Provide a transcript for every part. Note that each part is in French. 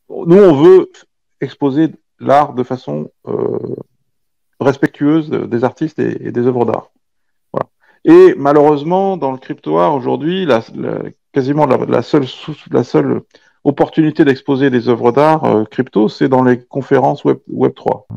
nous, on veut exposer l'art de façon respectueuse des artistes et des œuvres d'art. Voilà. Et malheureusement, dans le crypto-art aujourd'hui, quasiment la seule opportunité d'exposer des œuvres d'art crypto, c'est dans les conférences Web 3.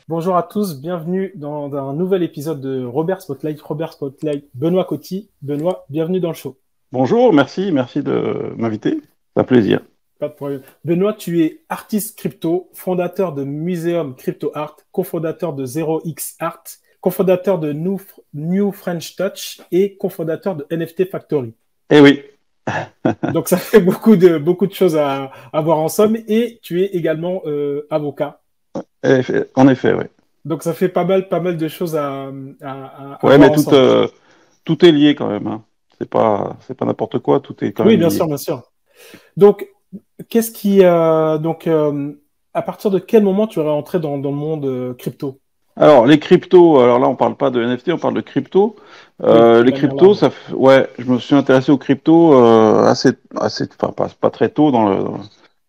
Bonjour à tous, bienvenue dans un nouvel épisode de Robert Spotlight. Robert Spotlight, Benoît Coty. Benoît, bienvenue dans le show. Bonjour, merci de m'inviter. C'est un plaisir. Pas de problème. Benoît, tu es artiste crypto, fondateur de Muséum Crypto Art, cofondateur de 0x Art, cofondateur de New French Touch et cofondateur de NFT Factory. Eh oui. Donc ça fait beaucoup de choses à voir ensemble et tu es également avocat. En effet, oui. Donc ça fait pas mal de choses à Ouais, voir mais ensemble. tout est lié quand même. Hein. C'est pas n'importe quoi, tout est quand Oui, même bien lié. sûr, bien sûr. Donc, qu'est-ce qui, à partir de quel moment tu es rentré dans le monde crypto? Alors, les cryptos, alors là, on parle pas de NFT, on parle de crypto. Oui, de Les manière cryptos, large. ouais, je me suis intéressé aux cryptos enfin, pas très tôt,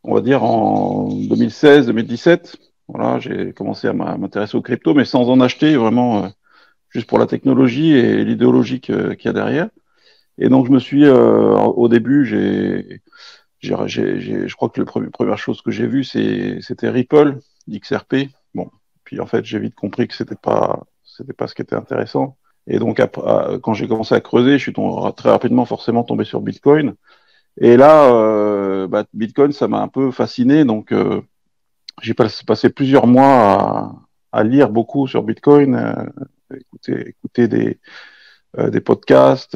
on va dire en 2016, 2017. Voilà, j'ai commencé à m'intéresser aux cryptos, mais sans en acheter, vraiment, juste pour la technologie et l'idéologie qu'il y a derrière. Et donc, au début, je crois que la première chose que j'ai vue, c'était Ripple, XRP. Bon, puis en fait, j'ai vite compris que c'était pas ce qui était intéressant. Et donc, quand j'ai commencé à creuser, je suis très rapidement forcément tombé sur Bitcoin. Et là, Bitcoin, ça m'a un peu fasciné. Donc, j'ai passé plusieurs mois à lire beaucoup sur Bitcoin, écouter des podcasts.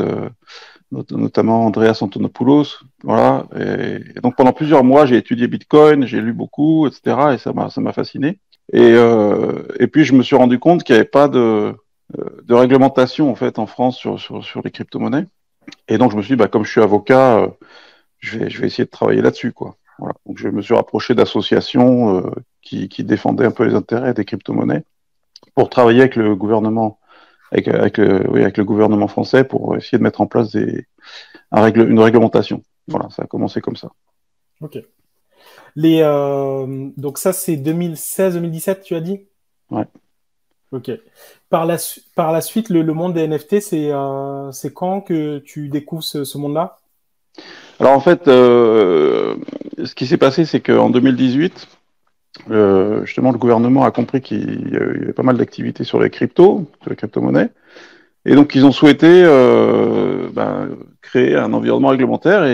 Notamment Andreas Antonopoulos. Voilà. Et donc pendant plusieurs mois, j'ai étudié Bitcoin, j'ai lu beaucoup, etc. Et ça m'a fasciné. Et puis je me suis rendu compte qu'il n'y avait pas de réglementation en fait en France sur les crypto-monnaies. Et donc je me suis dit, bah, comme je suis avocat, je vais essayer de travailler là-dessus, quoi. Voilà. Donc je me suis rapproché d'associations qui défendaient un peu les intérêts des crypto-monnaies pour travailler avec le gouvernement, avec le gouvernement français pour essayer de mettre en place une réglementation. Voilà, ça a commencé comme ça. Ok. Donc ça, c'est 2016-2017, tu as dit? Ouais. Ok. Par la suite, le monde des NFT, c'est quand que tu découvres ce monde-là? Alors en fait, ce qui s'est passé, c'est qu'en 2018, justement, le gouvernement a compris qu'il y avait pas mal d'activités sur sur les crypto-monnaies, et donc ils ont souhaité créer un environnement réglementaire.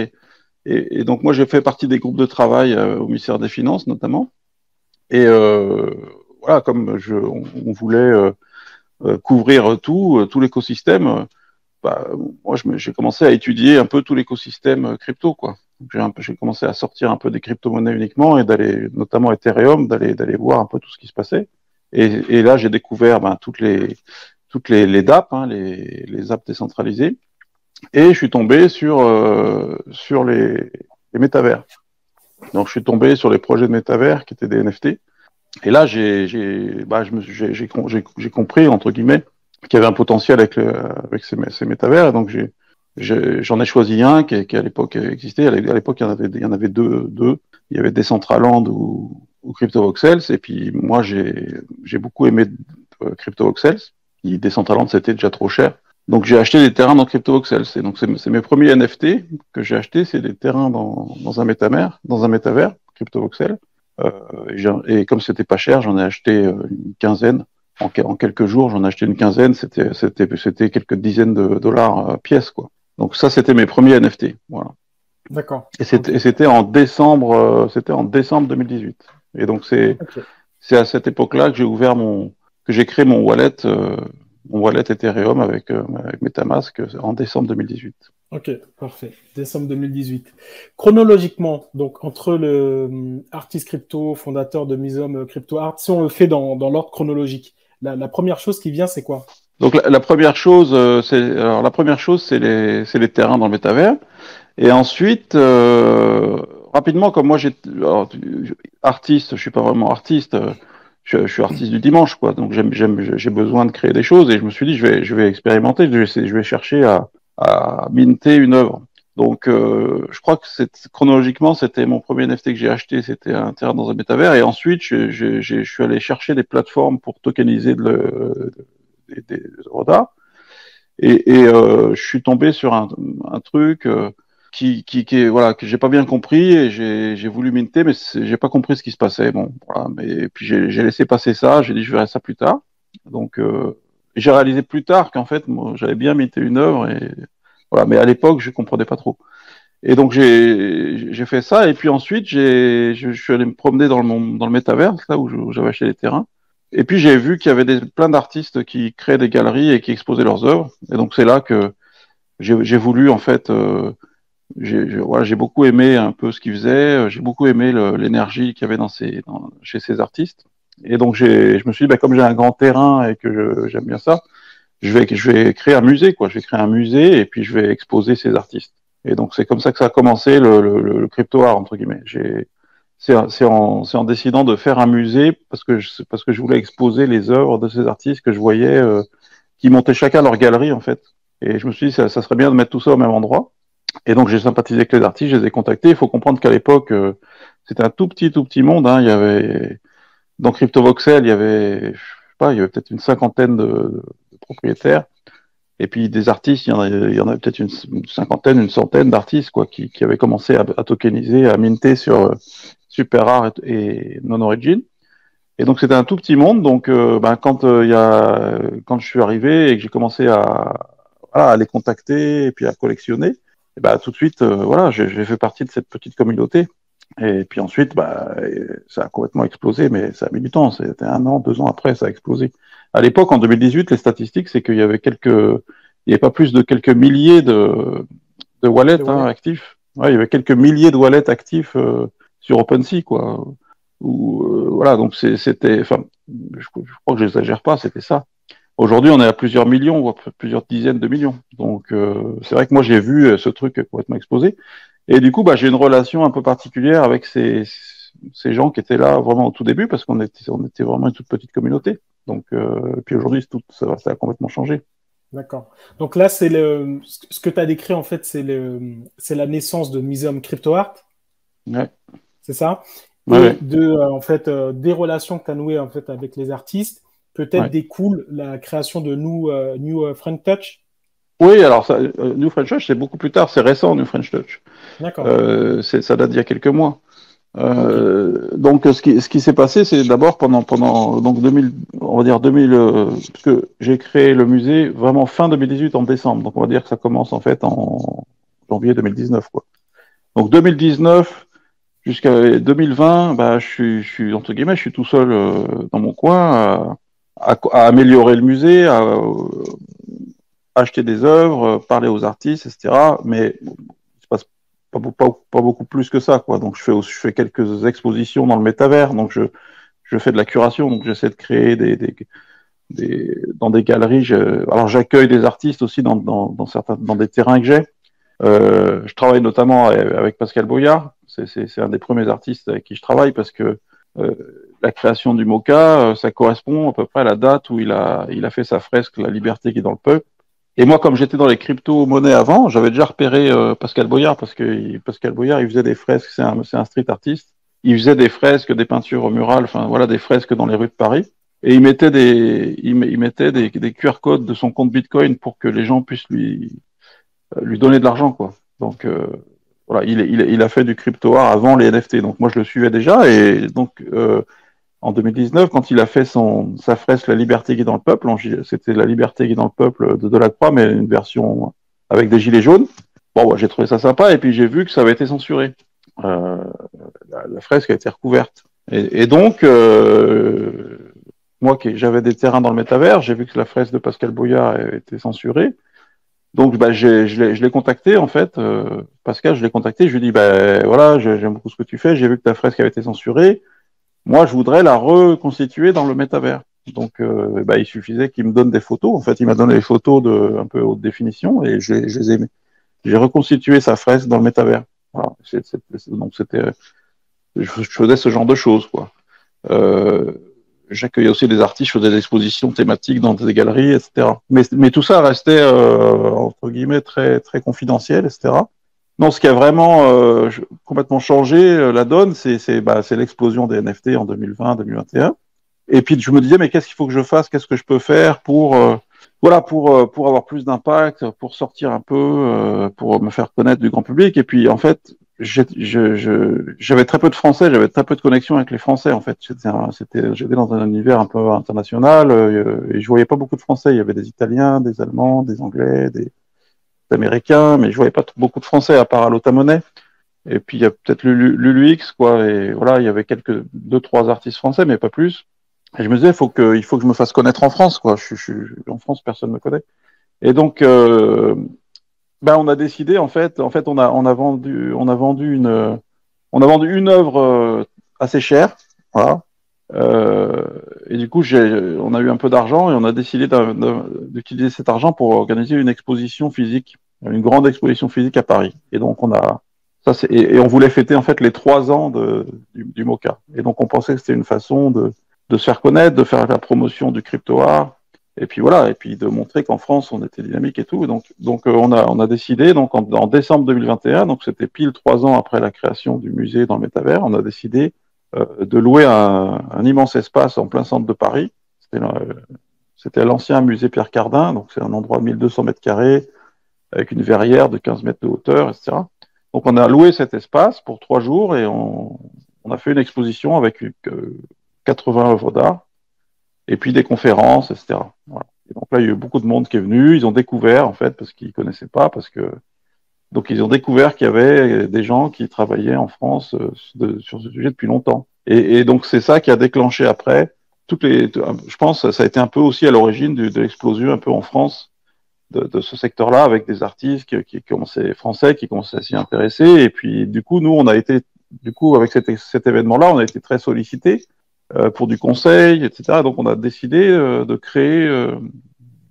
Et donc moi, j'ai fait partie des groupes de travail au ministère des Finances, notamment. Et voilà, on voulait couvrir tout l'écosystème. Bah, moi, j'ai commencé à étudier un peu tout l'écosystème crypto, quoi. J'ai commencé à sortir un peu des crypto-monnaies uniquement et d'aller, notamment Ethereum, d'aller voir un peu tout ce qui se passait. Et là, j'ai découvert les DApp, hein, les apps décentralisées, et je suis tombé sur les métavers. Donc, je suis tombé sur les projets de métavers qui étaient des NFT. Et là, j'ai compris, entre guillemets, qu'il y avait un potentiel avec ces métavers. Et donc, j'en ai choisi un qui à l'époque existait. À l'époque, il y en avait deux. Il y avait Decentraland ou CryptoVoxels. Et puis, moi, j'ai beaucoup aimé CryptoVoxels. Decentraland, c'était déjà trop cher. Donc, j'ai acheté des terrains dans CryptoVoxels. Et donc, c'est mes premiers NFT que j'ai achetés. C'est des terrains dans un métavers, CryptoVoxels. Et comme c'était pas cher, j'en ai acheté une quinzaine. En quelques jours, j'en ai acheté une quinzaine. C'était quelques dizaines de dollars pièce, quoi. Donc ça, c'était mes premiers NFT. Voilà. D'accord. Et Ok. c'était en décembre 2018. Et donc Ok. c'est à cette époque-là que que j'ai créé mon wallet Ethereum avec MetaMask en décembre 2018. Ok, parfait. Décembre 2018. Chronologiquement, donc entre le artiste crypto, fondateur de Muséum Crypto Art, si on le fait dans l'ordre chronologique, la première chose qui vient, c'est quoi? Donc la première chose, c'est les terrains dans le métavers. Et ensuite, rapidement, comme moi artiste, je suis pas vraiment artiste, je suis artiste du dimanche, quoi. Donc j'ai besoin de créer des choses et je me suis dit, je vais expérimenter, je vais chercher à minter une œuvre. Donc, je crois que chronologiquement, c'était mon premier NFT que j'ai acheté, c'était un terrain dans un métavers. Et ensuite, je suis allé chercher des plateformes pour tokeniser des œuvres d'art. Je suis tombé sur un truc voilà, que j'ai pas bien compris et j'ai voulu minter, mais j'ai pas compris ce qui se passait. Bon, voilà, mais puis j'ai laissé passer ça. J'ai dit je verrai ça plus tard. Donc, j'ai réalisé plus tard qu'en fait, moi, j'avais bien minté une œuvre et voilà, mais à l'époque, je comprenais pas trop. Et donc j'ai fait ça et puis ensuite je suis allé me promener dans le métavers, là où j'avais acheté les terrains. Et puis j'ai vu qu'il y avait plein d'artistes qui créaient des galeries et qui exposaient leurs œuvres. Et donc c'est là que j'ai voulu en fait, voilà, j'ai beaucoup aimé un peu ce qu'ils faisaient. J'ai beaucoup aimé l'énergie qu'il y avait chez ces artistes. Et donc je me suis dit, bah, comme j'ai un grand terrain et que j'aime bien ça, je vais créer un musée, quoi. Je vais créer un musée et puis je vais exposer ces artistes. Et donc c'est comme ça que ça a commencé le crypto art entre guillemets. C'est en décidant de faire un musée parce que je voulais exposer les œuvres de ces artistes que je voyais qui montaient chacun leur galerie en fait. Et je me suis dit ça serait bien de mettre tout ça au même endroit. Et donc j'ai sympathisé avec les artistes, je les ai contactés. Il faut comprendre qu'à l'époque c'était un tout petit monde. Hein. Il y avait dans CryptoVoxel, je sais pas, il y avait peut-être une cinquantaine de propriétaires. Et puis des artistes, il y en avait peut-être une cinquantaine, une centaine d'artistes quoi, qui avaient commencé à tokeniser, à minter sur Super Rare et Non-Origin. Et donc c'était un tout petit monde. Donc quand je suis arrivé et que j'ai commencé à les contacter et puis à collectionner, et ben, tout de suite, voilà, j'ai fait partie de cette petite communauté. Et puis ensuite, bah, ça a complètement explosé, mais ça a mis du temps. C'était 1 an, 2 ans après, ça a explosé. À l'époque, en 2018, les statistiques, c'est qu'il y avait il n'y avait pas plus de quelques milliers de wallets actifs. Ouais, il y avait quelques milliers de wallets actifs sur OpenSea, quoi. Voilà, donc c'était, enfin, je crois que je n'exagère pas, c'était ça. Aujourd'hui, on est à plusieurs millions, voire plusieurs dizaines de millions. Donc, c'est vrai que moi, j'ai vu ce truc complètement exploser. Et du coup, bah, j'ai une relation un peu particulière avec ces gens qui étaient là vraiment au tout début, parce on était vraiment une toute petite communauté. Donc, puis aujourd'hui, ça a complètement changé. D'accord. Donc là, ce que tu as décrit, en fait, c'est la naissance de Muséum Crypto Art, Ouais, c'est ça? ouais, Et ouais. en fait, des relations que tu as nouées, en fait, avec les artistes, peut-être Ouais. découle la création de New Friend Touch. Oui, alors ça, New French Touch, c'est beaucoup plus tard, c'est récent, New French Touch. D'accord. Ça date d'il y a quelques mois. Ok. Donc, ce qui s'est passé, c'est d'abord pendant donc 2000, on va dire 2000, parce que j'ai créé le musée vraiment fin 2018 en décembre. Donc, on va dire que ça commence en fait en janvier 2019, quoi. Donc, 2019 jusqu'à 2020, bah, je suis entre guillemets, je suis tout seul dans mon coin à améliorer le musée, à acheter des œuvres, parler aux artistes, etc. Mais bon, il se passe pas beaucoup plus que ça, quoi. Donc je fais quelques expositions dans le métavers, donc je fais de la curation, donc j'essaie de créer dans des galeries. Alors j'accueille des artistes aussi dans des terrains que j'ai. Je travaille notamment avec Pascal Boyard. C'est un des premiers artistes avec qui je travaille parce que la création du MoCA, ça correspond à peu près à la date où il a fait sa fresque La liberté qui est dans le peuple. Et moi, comme j'étais dans les crypto-monnaies avant, j'avais déjà repéré Pascal Boyard parce que Pascal Boyard, il faisait des fresques, c'est un street artiste. Il faisait des fresques, des peintures murales, enfin voilà, des fresques dans les rues de Paris. Et il mettait des QR codes de son compte Bitcoin pour que les gens puissent lui donner de l'argent, quoi. Donc voilà, il a fait du crypto art avant les NFT. Donc moi, je le suivais déjà et donc en 2019, quand il a fait sa fresque La liberté qui est dans le peuple, c'était La liberté qui est dans le peuple de Delacroix, mais une version avec des gilets jaunes. Bon, ouais, j'ai trouvé ça sympa, et puis j'ai vu que ça avait été censuré. Euh, la fresque a été recouverte. Et donc, moi, j'avais des terrains dans le métavers, j'ai vu que la fresque de Pascal Boyard avait été censurée. Donc, bah, je l'ai contacté, en fait. Pascal, je l'ai contacté, je lui ai dit, bah, voilà, j'aime beaucoup ce que tu fais, j'ai vu que ta fresque avait été censurée. Moi, je voudrais la reconstituer dans le métavers. Donc, bah, il suffisait qu'il me donne des photos. En fait, il m'a donné des photos un peu haute définition et je les ai aimées. J'ai reconstitué sa fresque dans le métavers. Voilà. Donc, je faisais ce genre de choses, quoi. Euh, j'accueillais aussi des artistes, je faisais des expositions thématiques dans des galeries, etc. Mais tout ça restait, entre guillemets, très, très confidentiel, etc. Non, ce qui a vraiment complètement changé la donne, c'est l'explosion des NFT en 2020, 2021. Et puis je me disais, mais qu'est-ce qu'il faut que je fasse? Qu'est-ce que je peux faire pour pour avoir plus d'impact, pour sortir un peu, pour me faire connaître du grand public. Et puis en fait, j'avais très peu de Français, j'avais très peu de connexion avec les Français. En fait, j'étais dans un univers un peu international et je voyais pas beaucoup de Français. Il y avait des Italiens, des Allemands, des Anglais, des Américains, mais je voyais pas beaucoup de Français à part à l'Otamonais. Et puis il y a peut-être Luluix, quoi. Et voilà, il y avait deux, trois artistes français, mais pas plus. Et je me disais, il faut que je me fasse connaître en France, quoi. En France, personne ne me connaît. Et donc, on a décidé, en fait, on a vendu une œuvre assez chère, voilà. Et du coup, on a eu un peu d'argent et on a décidé d'utiliser cet argent pour organiser une exposition physique, une grande exposition physique à Paris. Et donc, et on voulait fêter en fait les 3 ans du MoCA. Et donc, on pensait que c'était une façon de se faire connaître, de faire la promotion du crypto art, et puis voilà, et puis de montrer qu'en France on était dynamique et tout. Donc on a décidé, donc en décembre 2021, donc c'était pile 3 ans après la création du musée dans le métavers, on a décidé de louer un immense espace en plein centre de Paris. C'était l'ancien musée Pierre Cardin, donc c'est un endroit de 1200 mètres carrés avec une verrière de 15 mètres de hauteur, etc. Donc on a loué cet espace pour 3 jours et on a fait une exposition avec 80 œuvres d'art, et puis des conférences, etc. Voilà. Et donc là, il y a eu beaucoup de monde qui est venu, ils ont découvert, en fait, parce qu'ils ne connaissaient pas, donc ils ont découvert qu'il y avait des gens qui travaillaient en France sur ce sujet depuis longtemps. Et donc c'est ça qui a déclenché après, je pense que ça a été un peu aussi à l'origine de l'explosion un peu en France de ce secteur-là, avec des artistes français qui commençaient à s'y intéresser, et puis du coup, nous, avec cet événement-là, on a été très sollicités, pour du conseil, etc. Donc, on a décidé de créer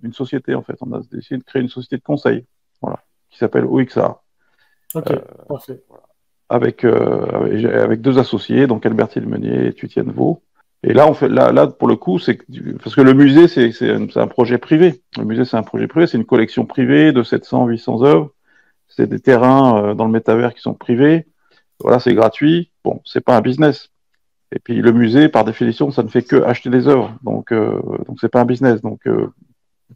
une société, en fait. On a décidé de créer une société de conseil, voilà, qui s'appelle OXA. Ok, parfait. Avec 2 associés, donc Albertine Meunier et Tutienne Vaux. Et là, pour le coup, parce que le musée, c'est un projet privé. Le musée, c'est un projet privé, c'est une collection privée de 700, 800 œuvres. C'est des terrains dans le métavers qui sont privés. Voilà, c'est gratuit. Bon, c'est pas un business. Et puis le musée, par définition, ça ne fait que acheter des œuvres, donc c'est pas un business. Donc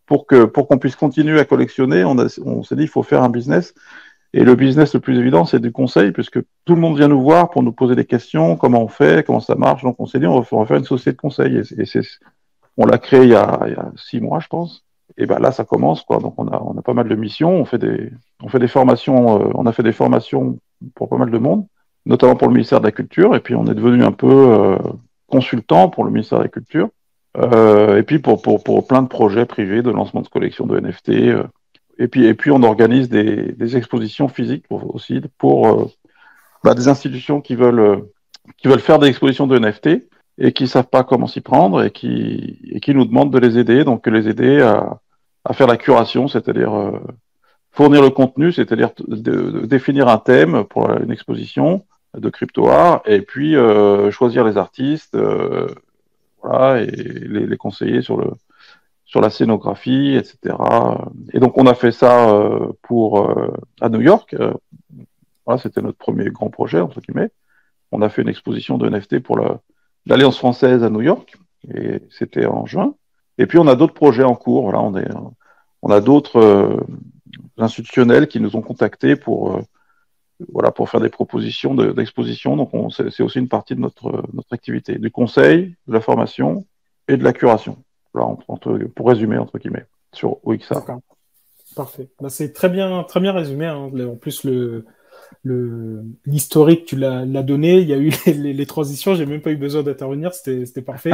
pour qu'on puisse continuer à collectionner, on s'est dit il faut faire un business. Et le business le plus évident, c'est du conseil, puisque tout le monde vient nous voir pour nous poser des questions, comment on fait, comment ça marche. Donc on s'est dit on va faire une société de conseil. On l'a créé il y a 6 mois, je pense. Et ben là, ça commence, quoi. Donc on a pas mal de missions, on fait des formations, on a fait des formations pour pas mal de monde, notamment pour le ministère de la Culture, et puis on est devenu un peu consultant pour le ministère de la Culture, et puis pour plein de projets privés de lancement de collections de NFT, et puis on organise des expositions physiques aussi pour des institutions qui veulent faire des expositions de NFT et qui savent pas comment s'y prendre et qui nous demandent de les aider, donc les aider à faire la curation, c'est-à-dire fournir le contenu, c'est-à-dire de définir un thème pour une exposition de crypto art, et puis choisir les artistes, voilà, et les conseiller sur la scénographie, etc. Et donc on a fait ça à New York. Voilà, c'était notre premier grand projet, entre guillemets. On a fait une exposition de NFT pour l'Alliance française à New York, et c'était en juin. Et puis on a d'autres projets en cours. Voilà, on a d'autres institutionnels qui nous ont contactés pour faire des propositions d'exposition. Donc c'est aussi une partie de notre activité, du conseil, de la formation et de la curation. Voilà, pour résumer, entre guillemets, sur OXA. D'accord. Parfait. C'est très bien résumé, hein. En plus, l'historique, tu l'as donné. Il y a eu les transitions. J'ai même pas eu besoin d'intervenir. C'était parfait.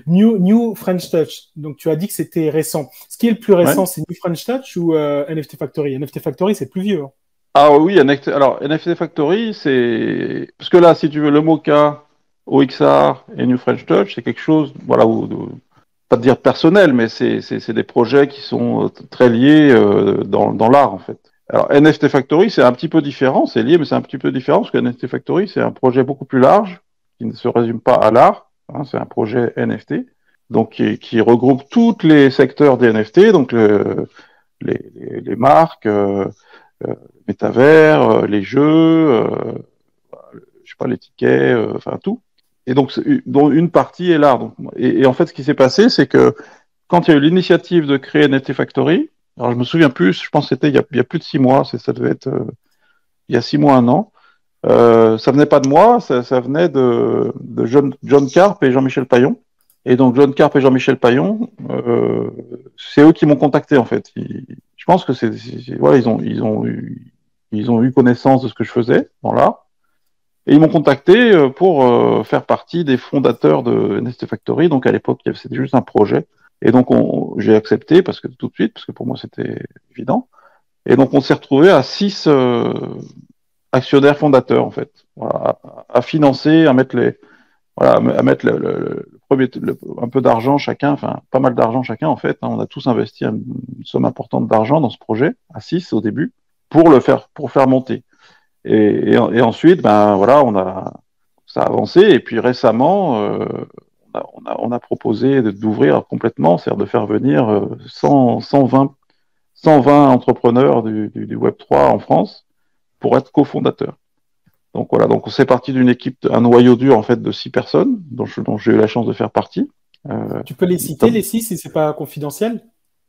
New French Touch. Donc, tu as dit que c'était récent. Ce qui est le plus récent, c'est New French Touch ou NFT Factory? NFT Factory, c'est plus vieux, hein. Ah oui, alors NFT Factory, c'est parce que là, si tu veux, le MoCA, OXR et New French Touch, c'est quelque chose, voilà, pas de dire personnel, mais c'est des projets qui sont très liés dans l'art, en fait. Alors NFT Factory, c'est un petit peu différent, c'est lié, mais c'est un petit peu différent parce que NFT Factory, c'est un projet beaucoup plus large qui ne se résume pas à l'art. hein, c'est un projet NFT, donc qui regroupe tous les secteurs des NFT, donc les marques, le métavers, les jeux, je sais pas, les tickets, enfin tout. Et donc, dont une partie est l'art. Donc, et en fait, ce qui s'est passé, c'est que quand il y a eu l'initiative de créer NFT Factory, alors je me souviens plus, je pense que c'était il y a plus de 6 mois, ça devait être il y a 6 mois, un an. Ça venait pas de moi, ça venait de John Carp et Jean-Michel Payon. Et donc John Carp et Jean-Michel Payon, c'est eux qui m'ont contacté en fait. Je pense que voilà, ils ont eu connaissance de ce que je faisais dans l'art. Et ils m'ont contacté pour faire partie des fondateurs de NFT Factory. Donc à l'époque, c'était juste un projet. Et donc j'ai accepté parce que tout de suite, parce que pour moi c'était évident. Et donc on s'est retrouvé à 6 actionnaires fondateurs en fait, voilà, à financer, à mettre à mettre un peu d'argent chacun, enfin pas mal d'argent chacun en fait. Hein. On a tous investi une somme importante d'argent dans ce projet, à 6 au début, pour faire monter. Et ensuite, ben voilà, ça a avancé. Et puis récemment, on a proposé d'ouvrir complètement, c'est-à-dire de faire venir 120 entrepreneurs du Web3 en France pour être cofondateurs. Donc voilà, donc c'est parti d'une équipe, un noyau dur en fait de 6 personnes, dont j'ai eu la chance de faire partie. Tu peux les citer, les 6, si c'est pas confidentiel?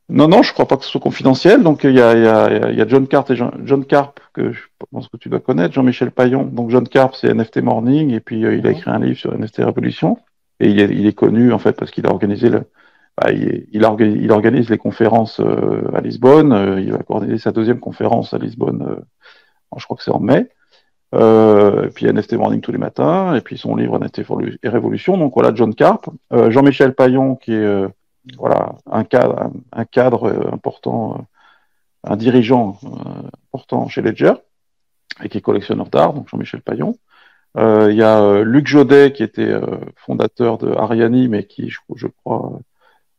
Non, non, je crois pas que ce soit confidentiel. Donc il y a John Carp John Carp, que je pense que tu dois connaître, Jean-Michel Payon. Donc John Carp, c'est NFT Morning, et puis il a écrit un livre sur NFT Révolution. Et il est connu en fait parce qu'il a organisé il organise les conférences à Lisbonne. Il va organiser sa deuxième conférence à Lisbonne, je crois que c'est en mai. Et puis NFT Morning tous les matins, et puis son livre NFT et Révolution. Donc voilà, John Carp. Jean-Michel Payon, qui est voilà, un cadre important, un dirigeant important chez Ledger, et qui est collectionneur d'art, donc Jean-Michel Payon. Il y a Luc Jodet, qui était fondateur de Ariani, mais qui, je crois,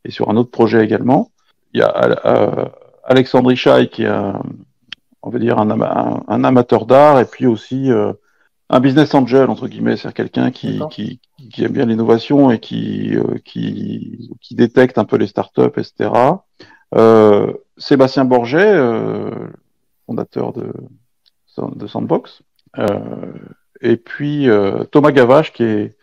est sur un autre projet également. Il y a Alexandre Ishaï, qui est on va dire un amateur d'art, et puis aussi un business angel, entre guillemets, c'est-à-dire quelqu'un qui aime bien l'innovation et qui détecte un peu les startups, etc. Sébastien Borget, fondateur de Sandbox, et puis Thomas Gavache, qui est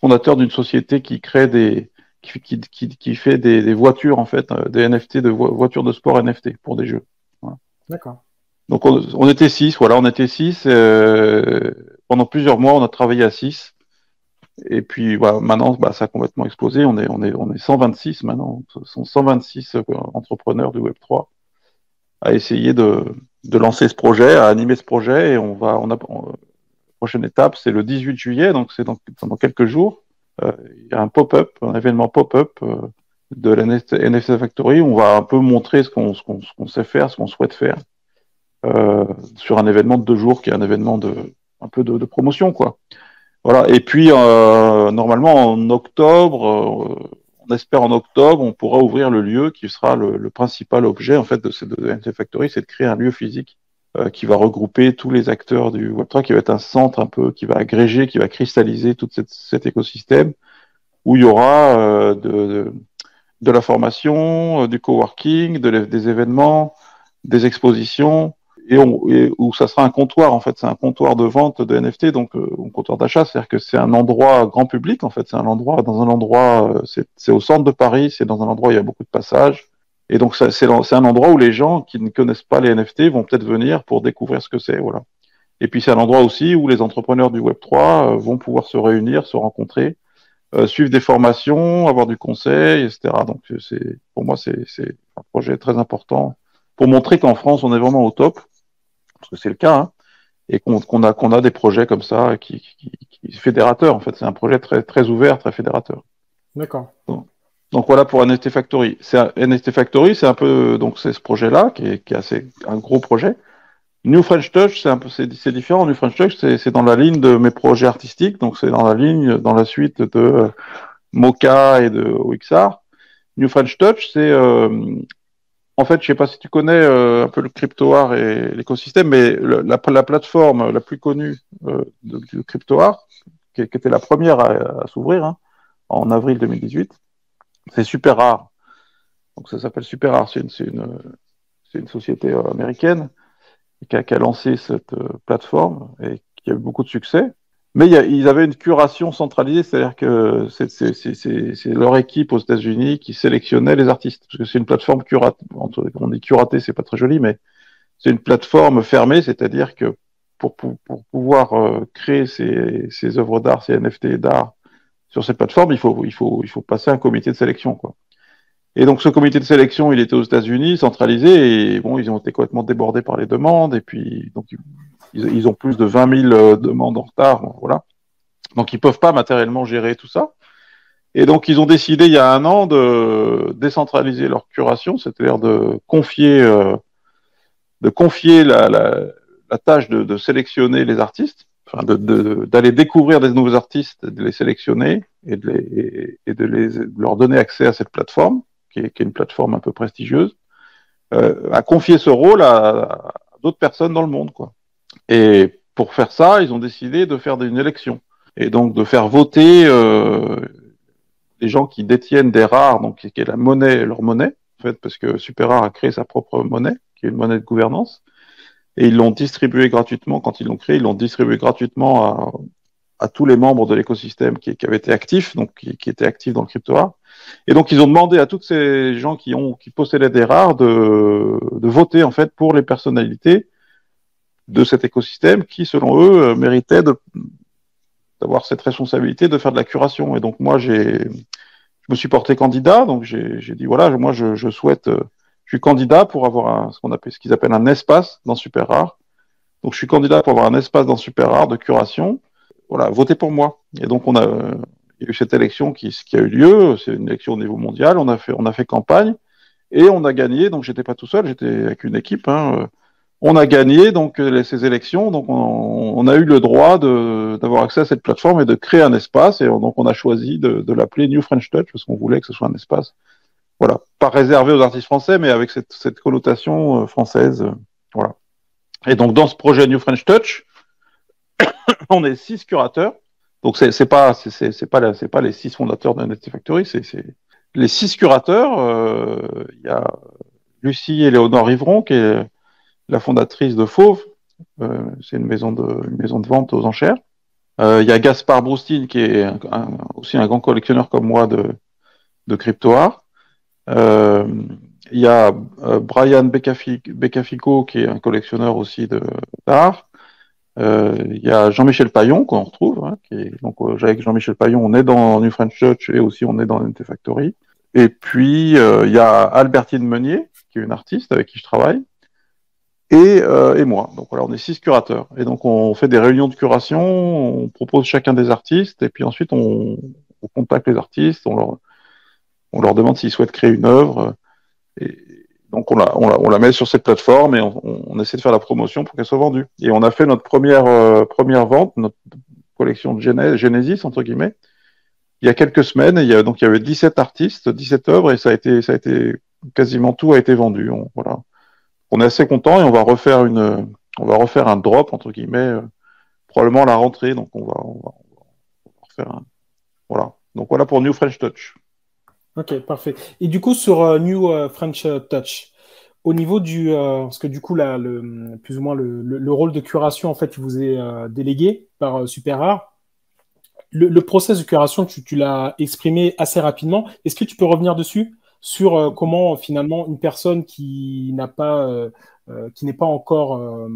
fondateur d'une société qui crée qui fait des voitures, en fait, des NFT, voitures de sport NFT pour des jeux. Voilà. D'accord. Donc on était 6, voilà, on était 6. Pendant plusieurs mois, on a travaillé à 6. Et puis voilà, maintenant, bah, ça a complètement explosé. On est 126 maintenant. Ce sont 126 entrepreneurs du Web3 à essayer de lancer ce projet, à animer ce projet. Et la prochaine étape, c'est le 18 juillet, donc c'est dans quelques jours. Il y a un événement pop-up de la NFT Factory où on va un peu montrer ce qu'on sait faire, ce qu'on souhaite faire. Sur un événement de 2 jours qui est un événement un peu de promotion, quoi. Voilà. Et puis normalement en octobre, on espère en octobre, on pourra ouvrir le lieu qui sera le principal objet en fait de NFT Factory, c'est de créer un lieu physique qui va regrouper tous les acteurs du Web3, qui va être un centre un peu, qui va agréger, qui va cristalliser tout cet écosystème où il y aura de la formation, du coworking, des événements, des expositions, et où ça sera un comptoir, en fait, c'est un comptoir de vente de NFT, donc un comptoir d'achat, c'est-à-dire que c'est un endroit grand public, en fait, c'est dans un endroit, c'est au centre de Paris, c'est dans un endroit où il y a beaucoup de passages, et donc c'est un endroit où les gens qui ne connaissent pas les NFT vont peut-être venir pour découvrir ce que c'est, voilà. Et puis c'est un endroit aussi où les entrepreneurs du Web3 vont pouvoir se réunir, se rencontrer, suivre des formations, avoir du conseil, etc. Donc pour moi, c'est un projet très important pour montrer qu'en France, on est vraiment au top, parce que c'est le cas, hein, et qu'on a des projets comme ça qui fédérateurs. En fait, c'est un projet très très ouvert, très fédérateur. D'accord. Donc voilà pour NFT Factory. NFT Factory, c'est un peu donc c'est ce projet-là qui est assez un gros projet. New French Touch, c'est différent. New French Touch, c'est dans la ligne de mes projets artistiques, donc c'est dans la suite de Mocha et de Wixar. New French Touch, c'est en fait, je sais pas si tu connais un peu le crypto-art et l'écosystème, mais la plateforme la plus connue du crypto-art, qui était la première à s'ouvrir, hein, en avril 2018. C'est Super Rare. Donc ça s'appelle Super Rare. C'est une société américaine qui a lancé cette plateforme et qui a eu beaucoup de succès. Mais ils avaient une curation centralisée, c'est-à-dire que c'est leur équipe aux États-Unis qui sélectionnait les artistes. Parce que c'est une plateforme curatée. On dit curatée, c'est pas très joli, mais c'est une plateforme fermée, c'est-à-dire que pour pouvoir créer ces œuvres d'art, ces NFT d'art sur cette plateforme, il faut passer un comité de sélection, quoi. Et donc ce comité de sélection, il était aux États-Unis, centralisé, et bon, ils ont été complètement débordés par les demandes, et puis donc ils ont plus de 20 000 demandes en retard, bon, voilà. Donc ils peuvent pas matériellement gérer tout ça. Et donc ils ont décidé il y a un an de décentraliser leur curation, c'est-à-dire de confier la tâche de sélectionner les artistes, enfin d'aller découvrir des nouveaux artistes, de les sélectionner et de leur donner accès à cette plateforme, qui est une plateforme un peu prestigieuse, à confier ce rôle à d'autres personnes dans le monde, quoi. Et pour faire ça, ils ont décidé de faire une élection et donc de faire voter les gens qui détiennent des rares, donc qui est la monnaie, leur monnaie, en fait, parce que Super Rare a créé sa propre monnaie, qui est une monnaie de gouvernance, et ils l'ont distribué gratuitement, quand ils l'ont créé, ils l'ont distribué gratuitement à tous les membres de l'écosystème qui avaient été actifs, donc qui étaient actifs dans le crypto art. Et donc ils ont demandé à tous ces gens qui possédaient des rares de voter en fait pour les personnalités de cet écosystème qui, selon eux, méritaient d'avoir cette responsabilité de faire de la curation. Et donc moi, je me suis porté candidat, donc j'ai dit voilà, moi je souhaite, je suis candidat pour avoir ce qu'ils appellent un espace dans Super Rare. Donc je suis candidat pour avoir un espace dans Super Rare de curation. Voilà, votez pour moi. Et donc il y a eu cette élection qui a eu lieu. C'est une élection au niveau mondial. On a fait campagne et on a gagné. Donc j'étais pas tout seul, j'étais avec une équipe. On a gagné donc ces élections. Donc on a eu le droit d'avoir accès à cette plateforme et de créer un espace. Et donc on a choisi de l'appeler New French Touch parce qu'on voulait que ce soit un espace, voilà, pas réservé aux artistes français, mais avec cette connotation française, voilà. Et donc dans ce projet New French Touch, on est 6 curateurs. Donc c'est pas les 6 fondateurs de NFT Factory, c'est les 6 curateurs. Il y a Lucie Éléonore Ivron qui est la fondatrice de Fauve. C'est une maison de vente aux enchères. Il y a Gaspard Broustine qui est aussi un grand collectionneur comme moi de crypto art. Il y a Brian Beccafico qui est un collectionneur aussi d'art. Il y a Jean-Michel Paillon qu'on retrouve, donc avec Jean-Michel Paillon, on est dans New French Touch et aussi on est dans NFT Factory. Et puis il y a Albertine Meunier qui est une artiste avec qui je travaille et moi. Donc voilà, on est 6 curateurs et donc on fait des réunions de curation, on propose chacun des artistes et puis ensuite on contacte les artistes, on leur demande s'ils souhaitent créer une œuvre et donc on la met sur cette plateforme et on essaie de faire la promotion pour qu'elle soit vendue. Et on a fait notre première vente, notre collection de Genesis, entre guillemets, il y a quelques semaines. Il y avait 17 artistes, 17 œuvres et ça a été quasiment tout a été vendu. Voilà. On est assez content et on va refaire un drop, entre guillemets, probablement à la rentrée. Donc on va refaire voilà. Donc voilà pour New French Touch. Ok, parfait. Et du coup, sur New French Touch, au niveau parce que du coup, là, plus ou moins le rôle de curation, en fait, il vous est délégué par Super Rare. Le process de curation, tu l'as exprimé assez rapidement. Est-ce que tu peux revenir dessus sur comment finalement une personne qui n'est pas encore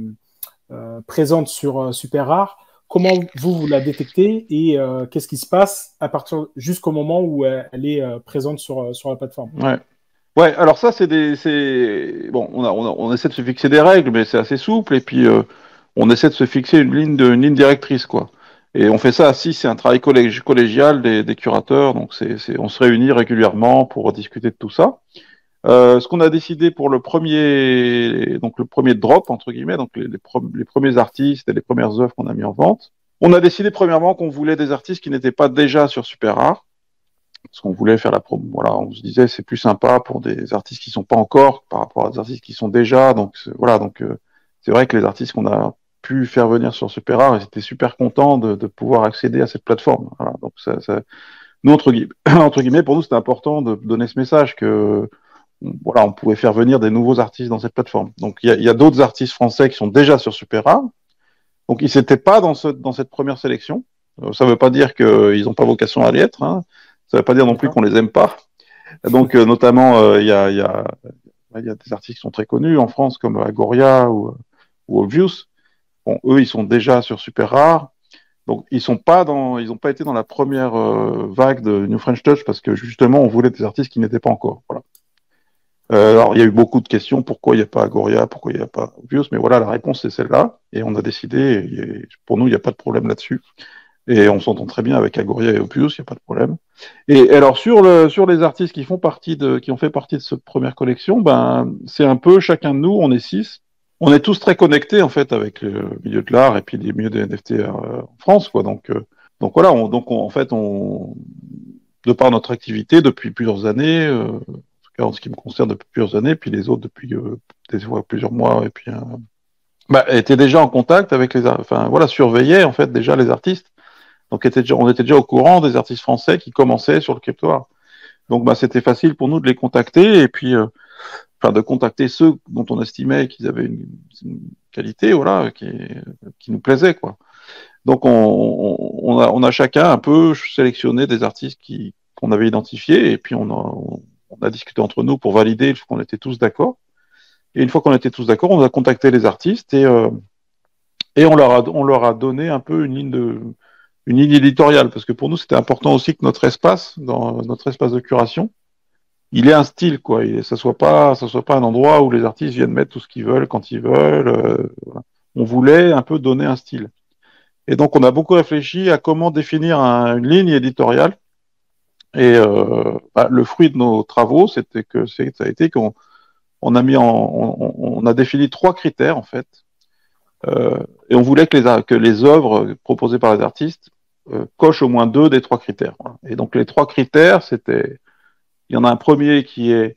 présente sur Super Rare, comment vous la détectez et qu'est-ce qui se passe à partir jusqu'au moment où elle est présente sur la plateforme? Ouais, alors ça, bon, on essaie de se fixer des règles, mais c'est assez souple, et puis on essaie de se fixer une ligne directrice, quoi. Et on fait ça si c'est un travail collégial des curateurs, donc on se réunit régulièrement pour discuter de tout ça. Ce qu'on a décidé pour le premier drop, entre guillemets, donc les premiers artistes et les premières œuvres qu'on a mis en vente, on a décidé premièrement qu'on voulait des artistes qui n'étaient pas déjà sur Super Rare, parce qu'on voulait faire la promo. Voilà, on se disait c'est plus sympa pour des artistes qui sont pas encore par rapport à des artistes qui sont déjà. Donc voilà, c'est vrai que les artistes qu'on a pu faire venir sur Super Rare, ils étaient super contents de pouvoir accéder à cette plateforme. Voilà, donc nous, entre guillemets, pour nous, c'était important de donner ce message que voilà, on pouvait faire venir des nouveaux artistes dans cette plateforme. Donc, il y a d'autres artistes français qui sont déjà sur Super Rare. Donc, ils n'étaient pas dans cette première sélection. Ça ne veut pas dire qu'ils n'ont pas vocation à l'être. Hein. Ça ne veut pas dire non plus qu'on les aime pas. Donc, notamment, il y a des artistes qui sont très connus en France, comme Agoria ou Obvious. Bon, eux, ils sont déjà sur Super Rare. Donc, ils n'ont pas été dans la première vague de New French Touch parce que justement, on voulait des artistes qui n'étaient pas encore. Voilà. Alors, il y a eu beaucoup de questions. Pourquoi il n'y a pas Agoria? Pourquoi il n'y a pas Obvious? Mais voilà, la réponse, c'est celle-là. Et on a décidé, et pour nous, il n'y a pas de problème là-dessus. Et on s'entend très bien avec Agoria et Obvious, il n'y a pas de problème. Et alors, sur les artistes qui ont fait partie de cette première collection, ben, c'est un peu chacun de nous, on est 6. On est tous très connectés, en fait, avec le milieu de l'art et puis les milieux des NFT en France, quoi. Donc voilà, en fait, de par notre activité depuis plusieurs années, en tout cas en ce qui me concerne depuis plusieurs années, puis les autres depuis des fois plusieurs mois, et puis étaient déjà en contact avec surveillaient en fait déjà les artistes. Donc on était déjà au courant des artistes français qui commençaient sur le crypto art. Donc c'était facile pour nous de les contacter et puis de contacter ceux dont on estimait qu'ils avaient une qualité, voilà, qui nous plaisait, quoi. Donc on a chacun un peu sélectionné des artistes qu'on avait identifiés et puis on a discuté entre nous pour valider qu'on était tous d'accord. Et une fois qu'on était tous d'accord, on a contacté les artistes et on leur a donné un peu une ligne éditoriale parce que pour nous c'était important aussi que dans notre espace de curation, il ait un style, quoi. Ça soit pas un endroit où les artistes viennent mettre tout ce qu'ils veulent quand ils veulent. Voilà. On voulait un peu donner un style. Et donc, on a beaucoup réfléchi à comment définir une ligne éditoriale. Et le fruit de nos travaux, ça a été qu'on on a défini 3 critères, en fait. Et on voulait que les œuvres proposées par les artistes cochent au moins 2 des 3 critères. Voilà. Et donc, les 3 critères, il y en a un premier qui est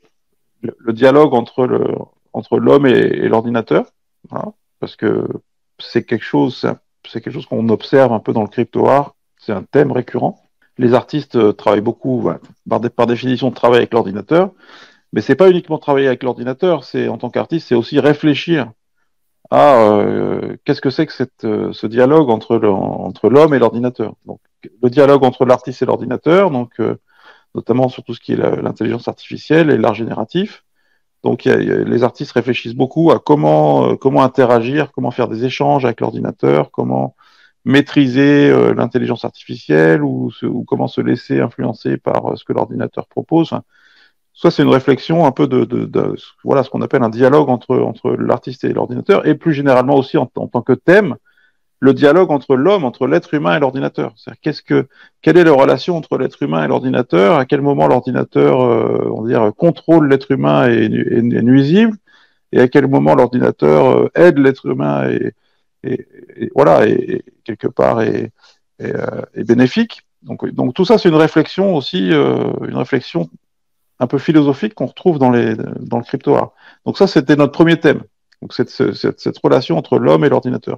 le dialogue entre l'homme et l'ordinateur, voilà, parce que c'est quelque chose qu'on observe un peu dans le crypto art, c'est un thème récurrent. Les artistes travaillent beaucoup, par définition, travaillent avec l'ordinateur, mais c'est pas uniquement travailler avec l'ordinateur, c'est en tant qu'artiste, c'est aussi réfléchir à qu'est-ce que c'est que ce dialogue entre l'homme et l'ordinateur. Donc, le dialogue entre l'artiste et l'ordinateur, donc notamment sur tout ce qui est l'intelligence artificielle et l'art génératif. Donc, les artistes réfléchissent beaucoup à comment interagir, comment faire des échanges avec l'ordinateur, comment maîtriser l'intelligence artificielle ou comment se laisser influencer par ce que l'ordinateur propose. Soit c'est une réflexion un peu voilà, ce qu'on appelle un dialogue entre l'artiste et l'ordinateur, et plus généralement aussi en tant que thème, le dialogue entre l'homme, entre l'être humain et l'ordinateur. C'est-à-dire quelle est la relation entre l'être humain et l'ordinateur? À quel moment l'ordinateur, on va dire, contrôle l'être humain et est nuisible? Et à quel moment l'ordinateur aide l'être humain et voilà, et quelque part est bénéfique? Donc tout ça, c'est une réflexion aussi, une réflexion un peu philosophique qu'on retrouve dans le crypto art. Donc ça, c'était notre premier thème. Donc cette relation entre l'homme et l'ordinateur.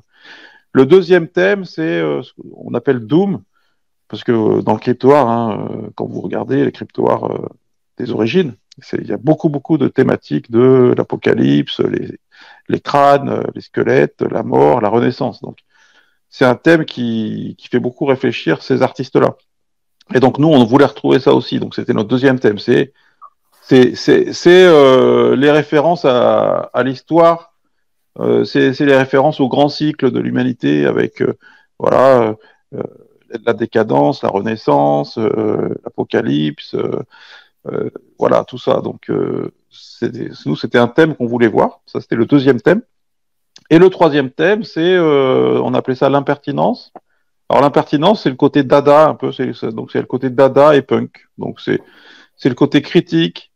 Le deuxième thème, c'est ce qu'on appelle Doom, parce que dans le crypto art, quand vous regardez les crypto art des origines, il y a beaucoup, beaucoup de thématiques de l'apocalypse, les crânes, les squelettes, la mort, la renaissance. Donc, c'est un thème qui fait beaucoup réfléchir ces artistes-là. Et donc, nous, on voulait retrouver ça aussi. Donc, c'était notre deuxième thème. C'est les références à l'histoire. C'est les références au grand cycle de l'humanité avec voilà la décadence, la renaissance, l'apocalypse, voilà tout ça. Donc nous c'était un thème qu'on voulait voir. Ça c'était le deuxième thème. Et le troisième thème c'est on appelait ça l'impertinence. Alors l'impertinence c'est le côté dada un peu. Donc c'est le côté dada et punk. Donc c'est le côté critique.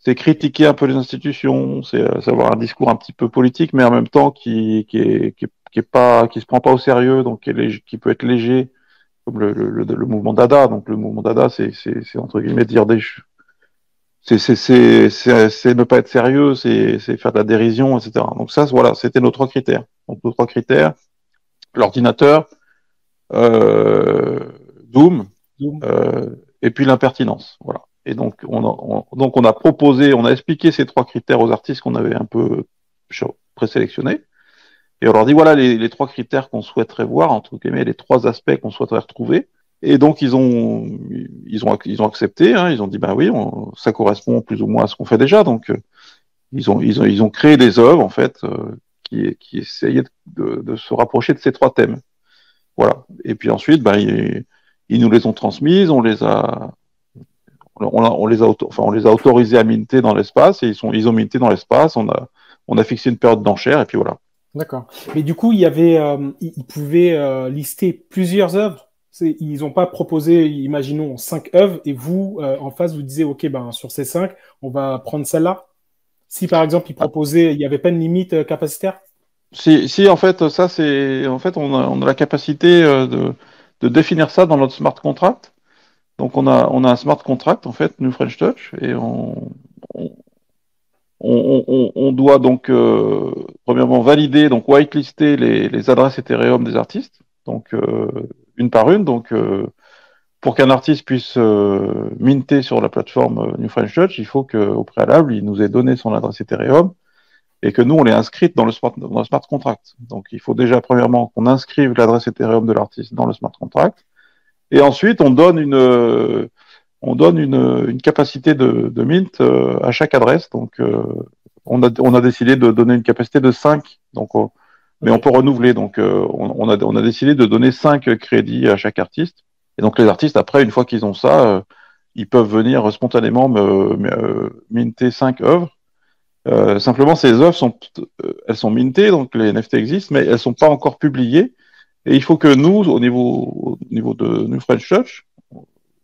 C'est critiquer un peu les institutions, c'est avoir un discours un petit peu politique, mais en même temps qui se prend pas au sérieux, donc qui peut être léger, comme le mouvement Dada. Donc le mouvement Dada, c'est entre guillemets dire c'est ne pas être sérieux, c'est faire de la dérision, etc. Donc ça, voilà, c'était nos 3 critères. Donc nos 3 critères, l'ordinateur, Doom, et puis l'impertinence. Voilà. Et donc, on a proposé, on a expliqué ces 3 critères aux artistes qu'on avait un peu présélectionnés. Et on leur dit, voilà les 3 critères qu'on souhaiterait voir, entre guillemets, les 3 aspects qu'on souhaiterait retrouver. Et donc, ils ont accepté, hein, ils ont dit, bah oui, ça correspond plus ou moins à ce qu'on fait déjà. Donc, ils ont créé des œuvres, en fait, qui essayaient de se rapprocher de ces 3 thèmes. Voilà. Et puis ensuite, bah, ils nous les ont transmises, on les a autorisés à minter dans l'espace, et ils ont minté dans l'espace, on a fixé une période d'enchère, et puis voilà. D'accord. Mais du coup, ils pouvaient lister plusieurs œuvres. Ils n'ont pas proposé, imaginons, 5 œuvres, et vous, en face, vous disiez, OK, ben, sur ces 5, on va prendre celle-là. Si, par exemple, ils proposaient, il n'y avait pas de limite capacitaire? Si, en fait, on a la capacité de définir ça dans notre smart contract. Donc, on a un smart contract, en fait, New French Touch, et on doit donc, premièrement, valider, donc whitelister les adresses Ethereum des artistes, donc une par une. Donc, pour qu'un artiste puisse minter sur la plateforme New French Touch, il faut qu'au préalable, il nous ait donné son adresse Ethereum et que nous, on l'ait inscrite dans le smart contract. Donc, il faut déjà, premièrement, qu'on inscrive l'adresse Ethereum de l'artiste dans le smart contract. Et ensuite, on donne une capacité de mint à chaque adresse. Donc, on a décidé de donner une capacité de 5. Donc, mais on peut renouveler. Donc, on a décidé de donner 5 crédits à chaque artiste. Et donc, les artistes, après, une fois qu'ils ont ça, ils peuvent venir spontanément minter 5 œuvres. Simplement, ces œuvres elles sont mintées, donc les NFT existent, mais elles ne sont pas encore publiées. Et il faut que nous, au niveau de New French Touch,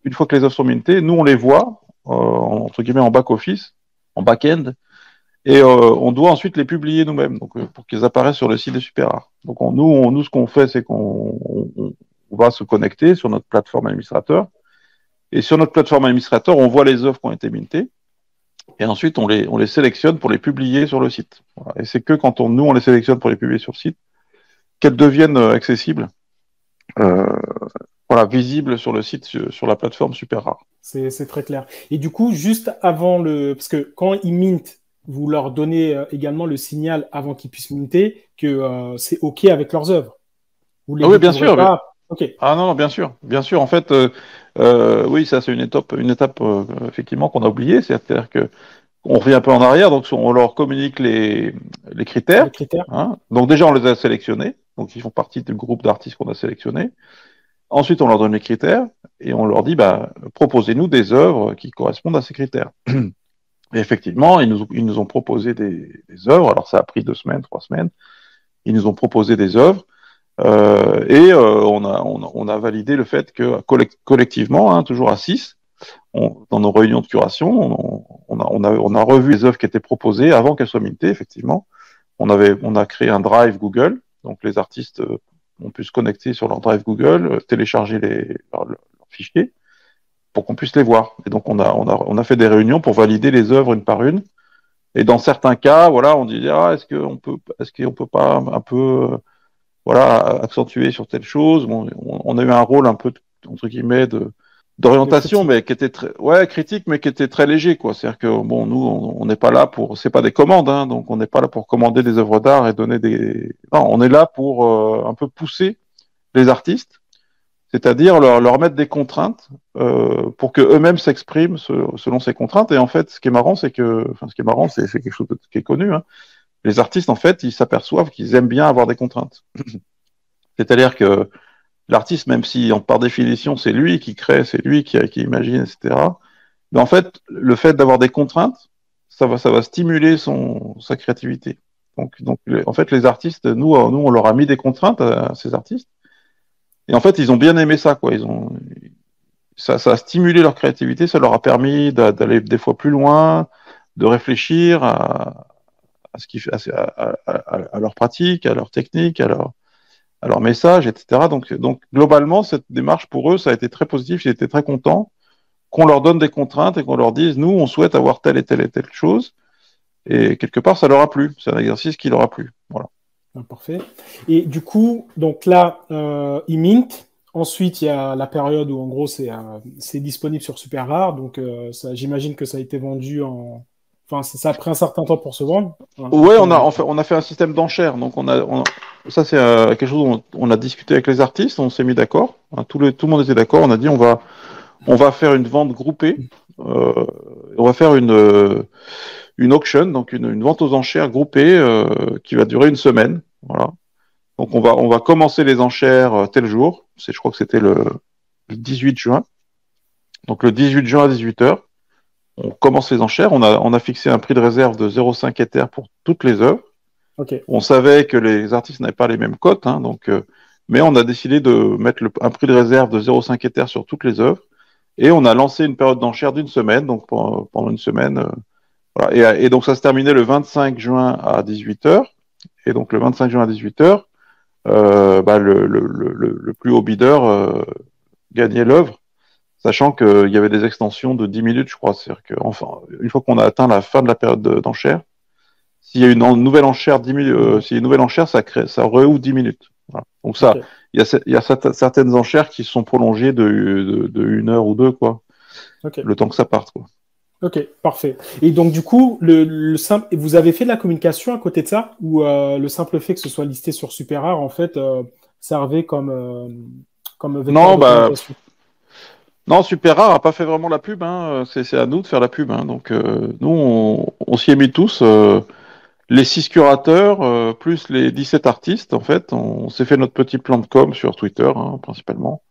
une fois que les œuvres sont mintées, nous, on les voit, entre guillemets, en back-office, en back-end, et on doit ensuite les publier nous-mêmes, donc pour qu'ils apparaissent sur le site de SuperArt. Donc, nous, ce qu'on fait, c'est qu'on va se connecter sur notre plateforme administrateur, et sur notre plateforme administrateur, on voit les œuvres qui ont été mintées, et ensuite, on les sélectionne pour les publier sur le site. Voilà. Et c'est que quand nous, on les sélectionne pour les publier sur le site, qu'elles deviennent accessibles, voilà, visibles sur le site, sur la plateforme SuperArt. C'est très clair. Et du coup, juste avant parce que quand ils mintent, vous leur donnez également le signal avant qu'ils puissent minter que c'est OK avec leurs œuvres. Vous les oui, bien sûr. pas. OK. Ah non, bien sûr. Bien sûr. En fait, oui, ça, c'est une étape effectivement, qu'on a oubliée. C'est-à-dire que on revient un peu en arrière, donc on leur communique les critères. Les critères. Hein. Donc déjà, on les a sélectionnés. Donc ils font partie du groupe d'artistes qu'on a sélectionnés. Ensuite, on leur donne les critères et on leur dit, bah, proposez-nous des œuvres qui correspondent à ces critères. Et effectivement, ils nous ont proposé des œuvres. Alors ça a pris 2 semaines, 3 semaines. Ils nous ont proposé des œuvres. On a validé le fait que collectivement, hein, toujours à 6, dans nos réunions de curation, on a revu les œuvres qui étaient proposées avant qu'elles soient mintées, effectivement. On a créé un drive Google, donc les artistes ont pu se connecter sur leur drive Google, télécharger leurs fichiers pour qu'on puisse les voir. Et donc on a fait des réunions pour valider les œuvres une par une. Et dans certains cas, voilà, on dit est-ce qu'on peut pas un peu voilà, accentuer sur telle chose. Bon, on a eu un rôle un peu, entre guillemets, d'orientation, mais qui était critique, mais qui était très léger, quoi. C'est-à-dire que, bon, nous, on n'est pas là c'est pas des commandes, hein, donc on n'est pas là pour commander des œuvres d'art et donner non, on est là pour un peu pousser les artistes, c'est-à-dire leur mettre des contraintes pour que eux-mêmes s'expriment selon ces contraintes. Et en fait, ce qui est marrant, c'est quelque chose qui est connu, hein. Les artistes, en fait, ils s'aperçoivent qu'ils aiment bien avoir des contraintes. C'est-à-dire que l'artiste, même si par définition c'est lui qui crée, c'est lui qui imagine, etc. Mais en fait, le fait d'avoir des contraintes, ça va stimuler sa créativité. Donc, en fait, les artistes, nous, on leur a mis des contraintes à ces artistes, et en fait, ils ont bien aimé ça, quoi. Ça a stimulé leur créativité, ça leur a permis d'aller des fois plus loin, de réfléchir à leur pratique, à leur technique, à leur message, etc. Donc, globalement, cette démarche, pour eux, ça a été très positif. Ils étaient très contents qu'on leur donne des contraintes et qu'on leur dise, nous, on souhaite avoir telle et telle et telle chose. Et quelque part, ça leur a plu. C'est un exercice qui leur a plu. Voilà. Parfait. Et du coup, donc là, ils mintent. Ensuite, il y a la période où, en gros, c'est disponible sur Super Rare. Donc, j'imagine que ça a été vendu en. Enfin, ça a pris un certain temps pour se vendre. Hein, Ouais, après, on a fait un système d'enchères. Donc, ça, c'est quelque chose dont on a discuté avec les artistes. On s'est mis d'accord. Hein, tout le monde était d'accord. On a dit on va faire une vente groupée. On va faire une auction, donc une vente aux enchères groupée qui va durer une semaine. Voilà. Donc, on va commencer les enchères tel jour. Je crois que c'était le 18 juin. Donc, le 18 juin à 18h. On commence les enchères. On a fixé un prix de réserve de 0,5 Ether pour toutes les œuvres. ok. On savait que les artistes n'avaient pas les mêmes cotes, hein, mais on a décidé de mettre un prix de réserve de 0,5 Ether sur toutes les œuvres. Et on a lancé une période d'enchères d'une semaine, donc pendant une semaine. Voilà. Et donc ça se terminait le 25 juin à 18h. Et donc le 25 juin à 18h, le plus haut bidder gagnait l'œuvre, sachant qu'il y avait des extensions de 10 minutes, je crois. C'est-à-dire que, enfin, une fois qu'on a atteint la fin de la période d'enchères, s'il y a une nouvelle enchère, 10 minutes, s'il y a une nouvelle enchère, ça reouvre 10 minutes. Voilà. Donc ça, Ok. il y a certaines enchères qui sont prolongées de une heure ou deux, quoi, Ok. le temps que ça parte, quoi. Ok. Parfait. Et donc, du coup, le simple, vous avez fait de la communication à côté de ça, ou le simple fait que ce soit listé sur Super Rare, en fait, servait comme vecteur Non, de bah, communication. non, Super Rare a pas fait vraiment la pub, hein. C'est à nous de faire la pub, hein. Donc, nous, on s'y est mis tous. Les 6 curateurs, plus les 17 artistes, en fait, on s'est fait notre petit plan de com sur Twitter, hein, principalement.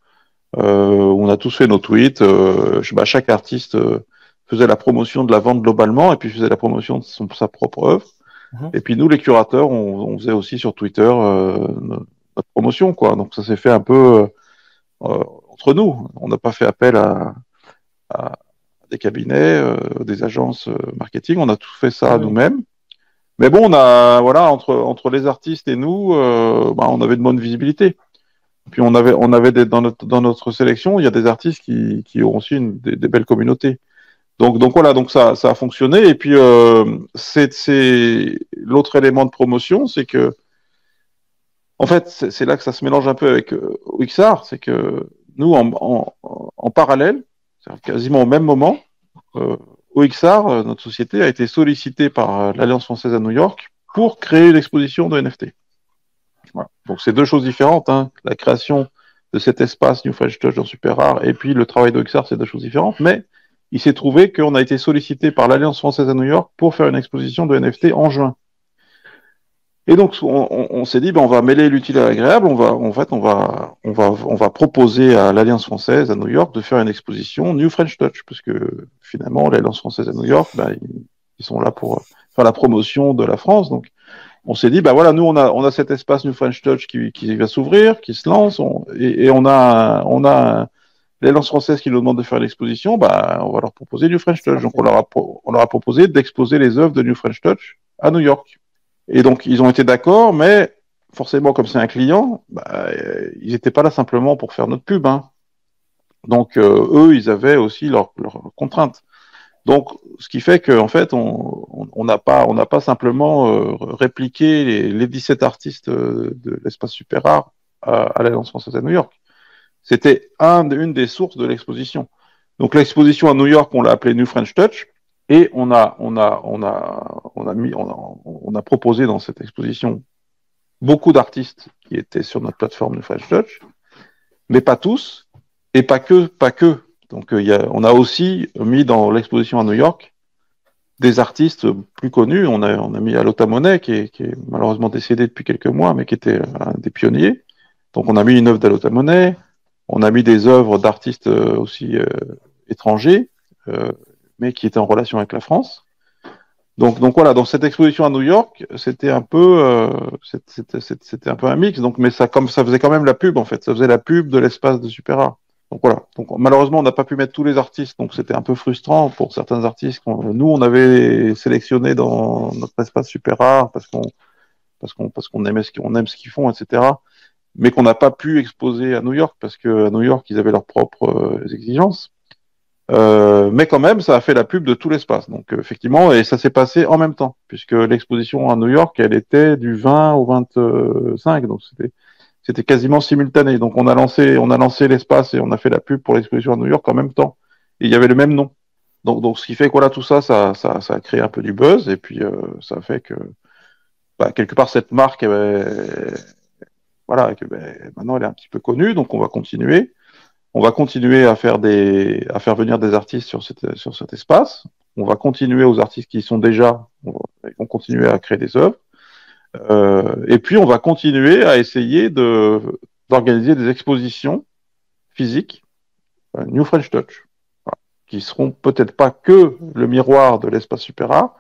On a tous fait nos tweets. Chaque artiste faisait la promotion de la vente globalement et puis faisait la promotion de sa propre œuvre. Mhm. Et puis nous, les curateurs, on faisait aussi sur Twitter notre promotion, quoi. Donc ça s'est fait un peu entre nous. On n'a pas fait appel à des cabinets, des agences marketing. On a tout fait ça Ouais. nous-mêmes. Mais bon, voilà, entre les artistes et nous, on avait de bonnes visibilités. Puis on avait dans notre sélection, il y a des artistes qui ont aussi des belles communautés. Donc voilà, donc ça a fonctionné. Et puis c'est l'autre élément de promotion, c'est que en fait c'est là que ça se mélange un peu avec Wixar, c'est que nous en parallèle, quasiment au même moment, OXR, notre société, a été sollicitée par l'Alliance française à New York pour créer une exposition de NFT. Voilà. Donc c'est deux choses différentes, hein. La création de cet espace New French Touch dans Super Rare et puis le travail d'OXR, c'est deux choses différentes, mais il s'est trouvé qu'on a été sollicité par l'Alliance française à New York pour faire une exposition de NFT en juin. Et donc on s'est dit, on va mêler l'utile à l'agréable, on va proposer à l'Alliance française à New York de faire une exposition New French Touch, parce que finalement l'Alliance française à New York, ils sont là pour faire la promotion de la France. Donc on s'est dit, voilà, nous, on a cet espace New French Touch qui va s'ouvrir, qui se lance, et on a l'Alliance française qui nous demande de faire l'exposition, on va leur proposer New French C'est Touch. Donc, parfait. on leur a proposé d'exposer les œuvres de New French Touch à New York. Et donc, ils ont été d'accord, mais forcément, comme c'est un client, ils n'étaient pas là simplement pour faire notre pub, hein. Donc, eux, ils avaient aussi leurs contraintes. Donc, ce qui fait qu'en fait, on n'a pas simplement répliqué les 17 artistes de l'espace super rare à l'Alliance française à New York. C'était une des sources de l'exposition. Donc, l'exposition à New York, on l'a appelée New French Touch, et on a proposé dans cette exposition beaucoup d'artistes qui étaient sur notre plateforme New French Touch, mais pas tous, et pas que. Donc, on a aussi mis dans l'exposition à New York des artistes plus connus. On a mis Alota Monet, qui est malheureusement décédé depuis quelques mois, mais qui était un des pionniers. Donc on a mis une œuvre d'Alota Monet, on a mis des œuvres d'artistes aussi étrangers, mais qui étaient en relation avec la France. Donc voilà, dans cette exposition à New York, c'était un peu, c'était un peu un mix. Donc, mais ça faisait quand même la pub en fait, ça faisait la pub de l'espace de Super Art. Donc voilà. Donc malheureusement, on n'a pas pu mettre tous les artistes, donc c'était un peu frustrant pour certains artistes. Nous, on avait sélectionné dans notre espace Super Rare parce qu'on aime ce qu'ils font, etc. Mais qu'on n'a pas pu exposer à New York parce qu'à New York, ils avaient leurs propres exigences. Mais quand même, ça a fait la pub de tout l'espace. Donc effectivement, et ça s'est passé en même temps, puisque l'exposition à New York, elle était du 20 au 25, donc c'était quasiment simultané. Donc on a lancé l'espace et on a fait la pub pour l'exposition à New York en même temps. Et il y avait le même nom. Donc ce qui fait que voilà, tout ça, ça a créé un peu du buzz et puis ça a fait que quelque part cette marque, voilà, maintenant elle est un petit peu connue, donc on va continuer. On va continuer à faire venir des artistes sur cet espace. On va continuer aux artistes qui y sont déjà, ils vont continuer à créer des œuvres. Et puis on va continuer à essayer d'organiser des expositions physiques, New French Touch, voilà, qui seront peut-être pas que le miroir de l'espace Super Art,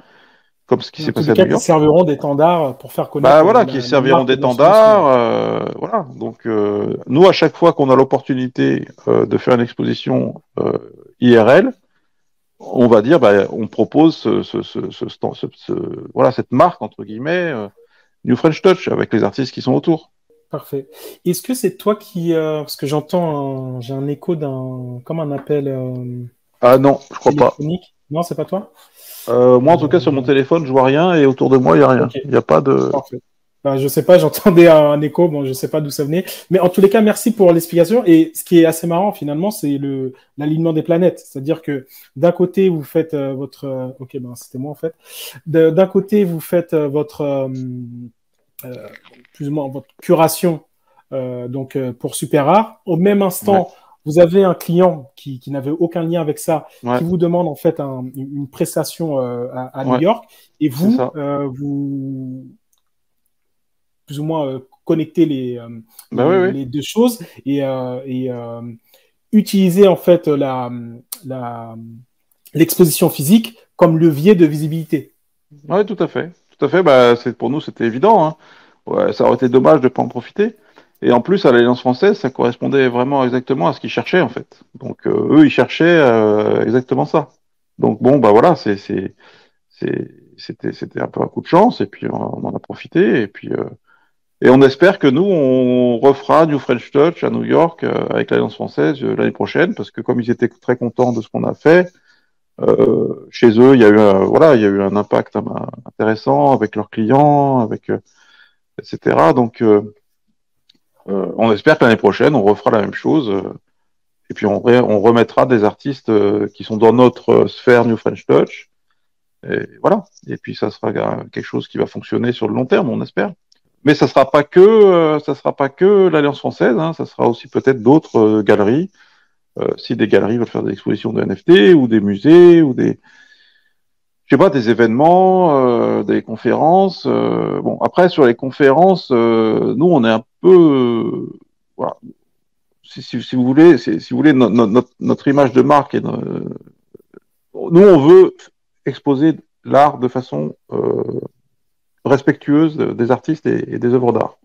comme ce qui s'est passé à New York. Qui serviront d'étendards pour faire connaître. Bah voilà, qui serviront d'étendards. Voilà. Donc nous, à chaque fois qu'on a l'opportunité de faire une exposition IRL, on va dire, on propose voilà, cette marque entre guillemets New French Touch avec les artistes qui sont autour. Parfait. Est-ce que c'est toi qui, parce que j'ai un écho comme un appel. Ah non, je crois pas. Non, c'est pas toi. Moi, en tout cas, sur mon téléphone, je vois rien et autour de moi, il n'y a rien. Il n'y a pas de. Parfait. Je sais pas, j'entendais un écho, bon, je sais pas d'où ça venait. Mais en tous les cas, merci pour l'explication. Et ce qui est assez marrant, finalement, c'est l'alignement des planètes. C'est-à-dire que d'un côté, vous faites votre. Ok, c'était moi, en fait. D'un côté, vous faites votre. Plus ou moins votre curation pour Super Rare. Au même instant, vous avez un client qui n'avait aucun lien avec ça, qui vous demande en fait une prestation à New York, et vous, vous plus ou moins connectez les deux choses et utilisez en fait l'exposition physique comme levier de visibilité. Oui, tout à fait. Tout à fait. Pour nous, c'était évident. Hein. Ouais, ça aurait été dommage de ne pas en profiter. Et en plus, à l'Alliance française, ça correspondait vraiment exactement à ce qu'ils cherchaient, en fait. Donc, eux, ils cherchaient exactement ça. Donc, bon, voilà, c'était un peu un coup de chance, et puis on en a profité, et on espère que nous, on refera New French Touch à New York avec l'Alliance française l'année prochaine, parce que comme ils étaient très contents de ce qu'on a fait, chez eux, il y a eu un impact intéressant avec leurs clients, etc. Donc, on espère que l'année prochaine, on refera la même chose. Et puis, on remettra des artistes qui sont dans notre sphère New French Touch. Et voilà. Et puis, ça sera quelque chose qui va fonctionner sur le long terme, on espère. Mais ça sera pas que l'Alliance française. Hein, ça sera aussi peut-être d'autres galeries. Si des galeries veulent faire des expositions de NFT ou des musées ou des événements, des conférences. Bon, après, sur les conférences, nous, on est un peu, voilà. Si vous voulez, notre image de marque nous, on veut exposer l'art de façon respectueuse des artistes et des œuvres d'art.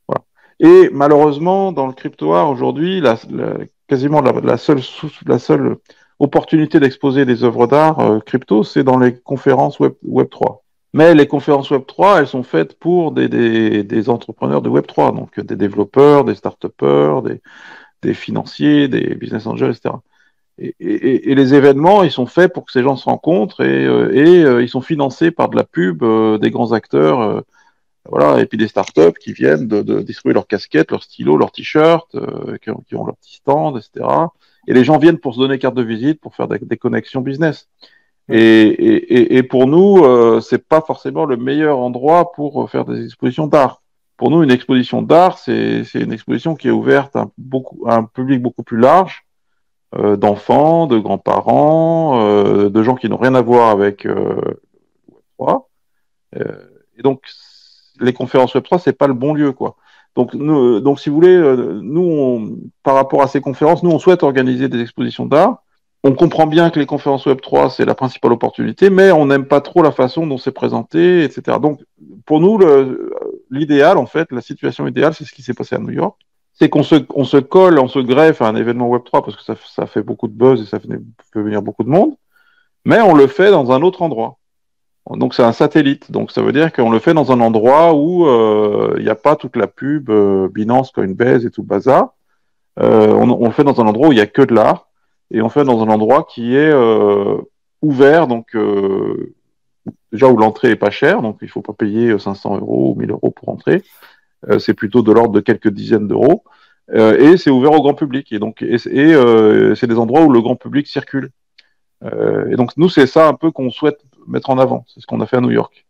Voilà. Et malheureusement, dans le crypto-art aujourd'hui, quasiment la seule opportunité d'exposer des œuvres d'art crypto, c'est dans les conférences Web 3. Mais les conférences Web 3, elles sont faites pour des entrepreneurs de Web 3, donc des développeurs, des start-upers, des financiers, des business angels, etc. Et les événements, ils sont faits pour que ces gens se rencontrent et ils sont financés par de la pub des grands acteurs, voilà, et puis des startups qui viennent de distribuer leurs casquettes, leurs stylos, leurs t-shirts, qui ont leurs petits stands, etc. Et les gens viennent pour se donner carte de visite, pour faire des connexions business. Et pour nous, c'est pas forcément le meilleur endroit pour faire des expositions d'art. Pour nous, une exposition d'art, c'est une exposition qui est ouverte à un public beaucoup plus large, d'enfants, de grands-parents, de gens qui n'ont rien à voir avec Web3. Et donc, les conférences Web3, c'est pas le bon lieu, quoi. Donc si vous voulez, par rapport à ces conférences, nous, on souhaite organiser des expositions d'art. On comprend bien que les conférences Web3, c'est la principale opportunité, mais on n'aime pas trop la façon dont c'est présenté, etc. Donc, pour nous, l'idéal, en fait, la situation idéale, c'est ce qui s'est passé à New York. C'est qu'on se colle, on se greffe à un événement Web3 parce que ça fait beaucoup de buzz et ça fait venir beaucoup de monde, mais on le fait dans un autre endroit. Donc, c'est un satellite. Donc, ça veut dire qu'on le fait dans un endroit où il n'y a pas toute la pub Binance, Coinbase et tout le bazar. On le fait dans un endroit où il n'y a que de l'art. Et on fait dans un endroit qui est ouvert, donc déjà où l'entrée est pas chère, donc il faut pas payer 500 € ou 1000 € pour entrer. c'est plutôt de l'ordre de quelques dizaines d'euros. Et c'est ouvert au grand public. Et donc, c'est des endroits où le grand public circule. Et donc, nous, c'est ça un peu qu'on souhaite mettre en avant. C'est ce qu'on a fait à New York.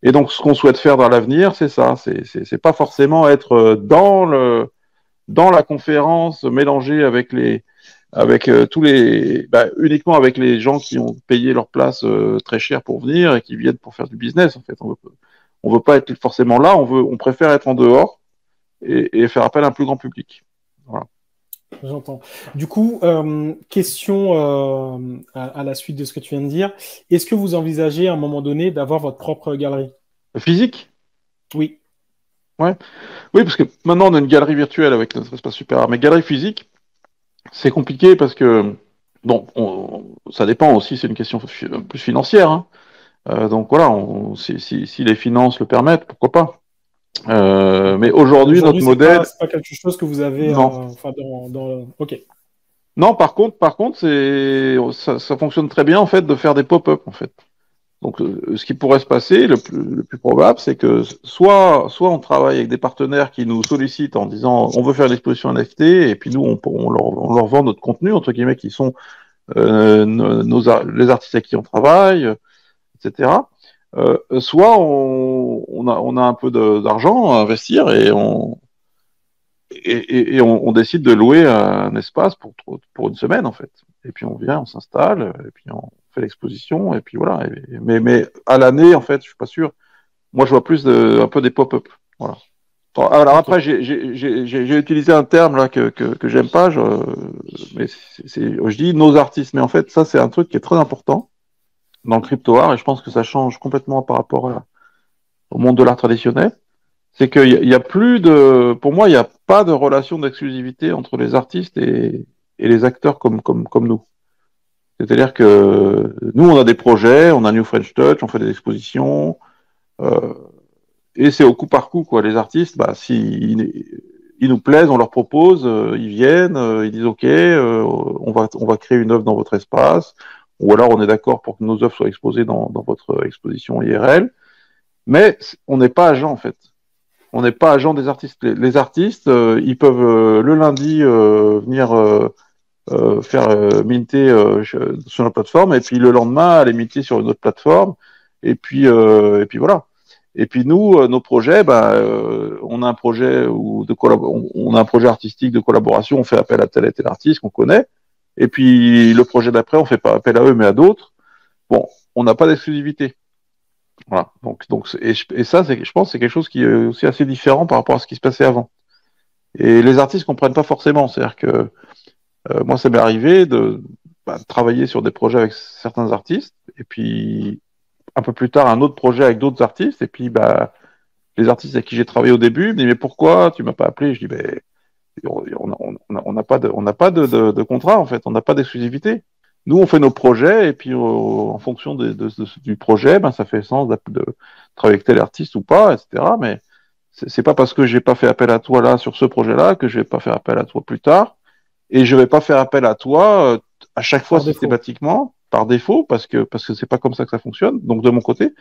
Et donc, ce qu'on souhaite faire dans l'avenir, c'est ça. C'est pas forcément être dans la conférence, mélangé avec tous les, uniquement avec les gens qui ont payé leur place très cher pour venir et qui viennent pour faire du business. En fait, on veut pas être forcément là. On préfère être en dehors et faire appel à un plus grand public. Voilà. J'entends. Du coup, question à la suite de ce que tu viens de dire. Est-ce que vous envisagez à un moment donné d'avoir votre propre galerie? Physique? Oui. Ouais. Oui, parce que maintenant on a une galerie virtuelle avec notre espace super art, mais galerie physique, c'est compliqué parce que bon, ça dépend aussi, c'est une question plus financière. Hein. Donc voilà, si les finances le permettent, pourquoi pas. Mais aujourd'hui, notre Aujourd'hui, modèle, c'est pas quelque chose que vous avez non. enfin, OK. Non, par contre, ça fonctionne très bien en fait de faire des pop-up en fait. Donc, ce qui pourrait se passer, le plus probable, c'est que soit on travaille avec des partenaires qui nous sollicitent en disant on veut faire une exposition NFT, et puis nous, on leur vend notre contenu, entre guillemets, qui sont les artistes avec qui on travaille, etc. Soit on a un peu d'argent à investir et on décide de louer un espace pour une semaine, en fait. Et puis on vient, on s'installe, et puis on fait l'exposition, et puis voilà. Mais à l'année, en fait, je suis pas sûr. Moi, je vois plus un peu des pop-up. Voilà. Alors OK. après, j'ai utilisé un terme là que j'aime pas, mais je dis nos artistes, mais en fait, ça c'est un truc qui est très important dans le crypto art, et je pense que ça change complètement par rapport au monde de l'art traditionnel. C'est qu'il y a plus pour moi, il n'y a pas de relation d'exclusivité entre les artistes et les acteurs comme nous. C'est-à-dire que nous, on a des projets, on a New French Touch, on fait des expositions, euh, et c'est au coup par coup, quoi. Les artistes, ils nous plaisent, on leur propose, ils viennent, ils disent OK, on va créer une œuvre dans votre espace, ou alors on est d'accord pour que nos œuvres soient exposées dans votre exposition IRL, mais on n'est pas agent en fait. On n'est pas agent des artistes. Les artistes, ils peuvent le lundi venir faire minter sur la plateforme, et puis le lendemain aller minter sur une autre plateforme, et puis voilà. Et puis nous, nos projets, on a un projet on a un projet artistique de collaboration, on fait appel à tel et tel artiste qu'on connaît, et puis le projet d'après, on fait pas appel à eux mais à d'autres. Bon, on n'a pas d'exclusivité. Voilà. Et ça, je pense, c'est quelque chose qui est aussi assez différent par rapport à ce qui se passait avant. Et les artistes comprennent pas forcément. C'est-à-dire que moi, ça m'est arrivé de travailler sur des projets avec certains artistes, et puis un peu plus tard, un autre projet avec d'autres artistes, et puis les artistes avec qui j'ai travaillé au début me disent mais pourquoi tu m'as pas appelé? Je dis ben on n'a pas de contrat en fait, on n'a pas d'exclusivité. Nous, on fait nos projets, et puis en fonction du projet, ça fait sens de travailler avec tel artiste ou pas, etc. Mais c'est pas parce que j'ai pas fait appel à toi là sur ce projet-là que je vais pas faire appel à toi plus tard, et je vais pas faire appel à toi à chaque fois Par défaut. systématiquement par défaut parce que c'est pas comme ça que ça fonctionne. Donc de mon côté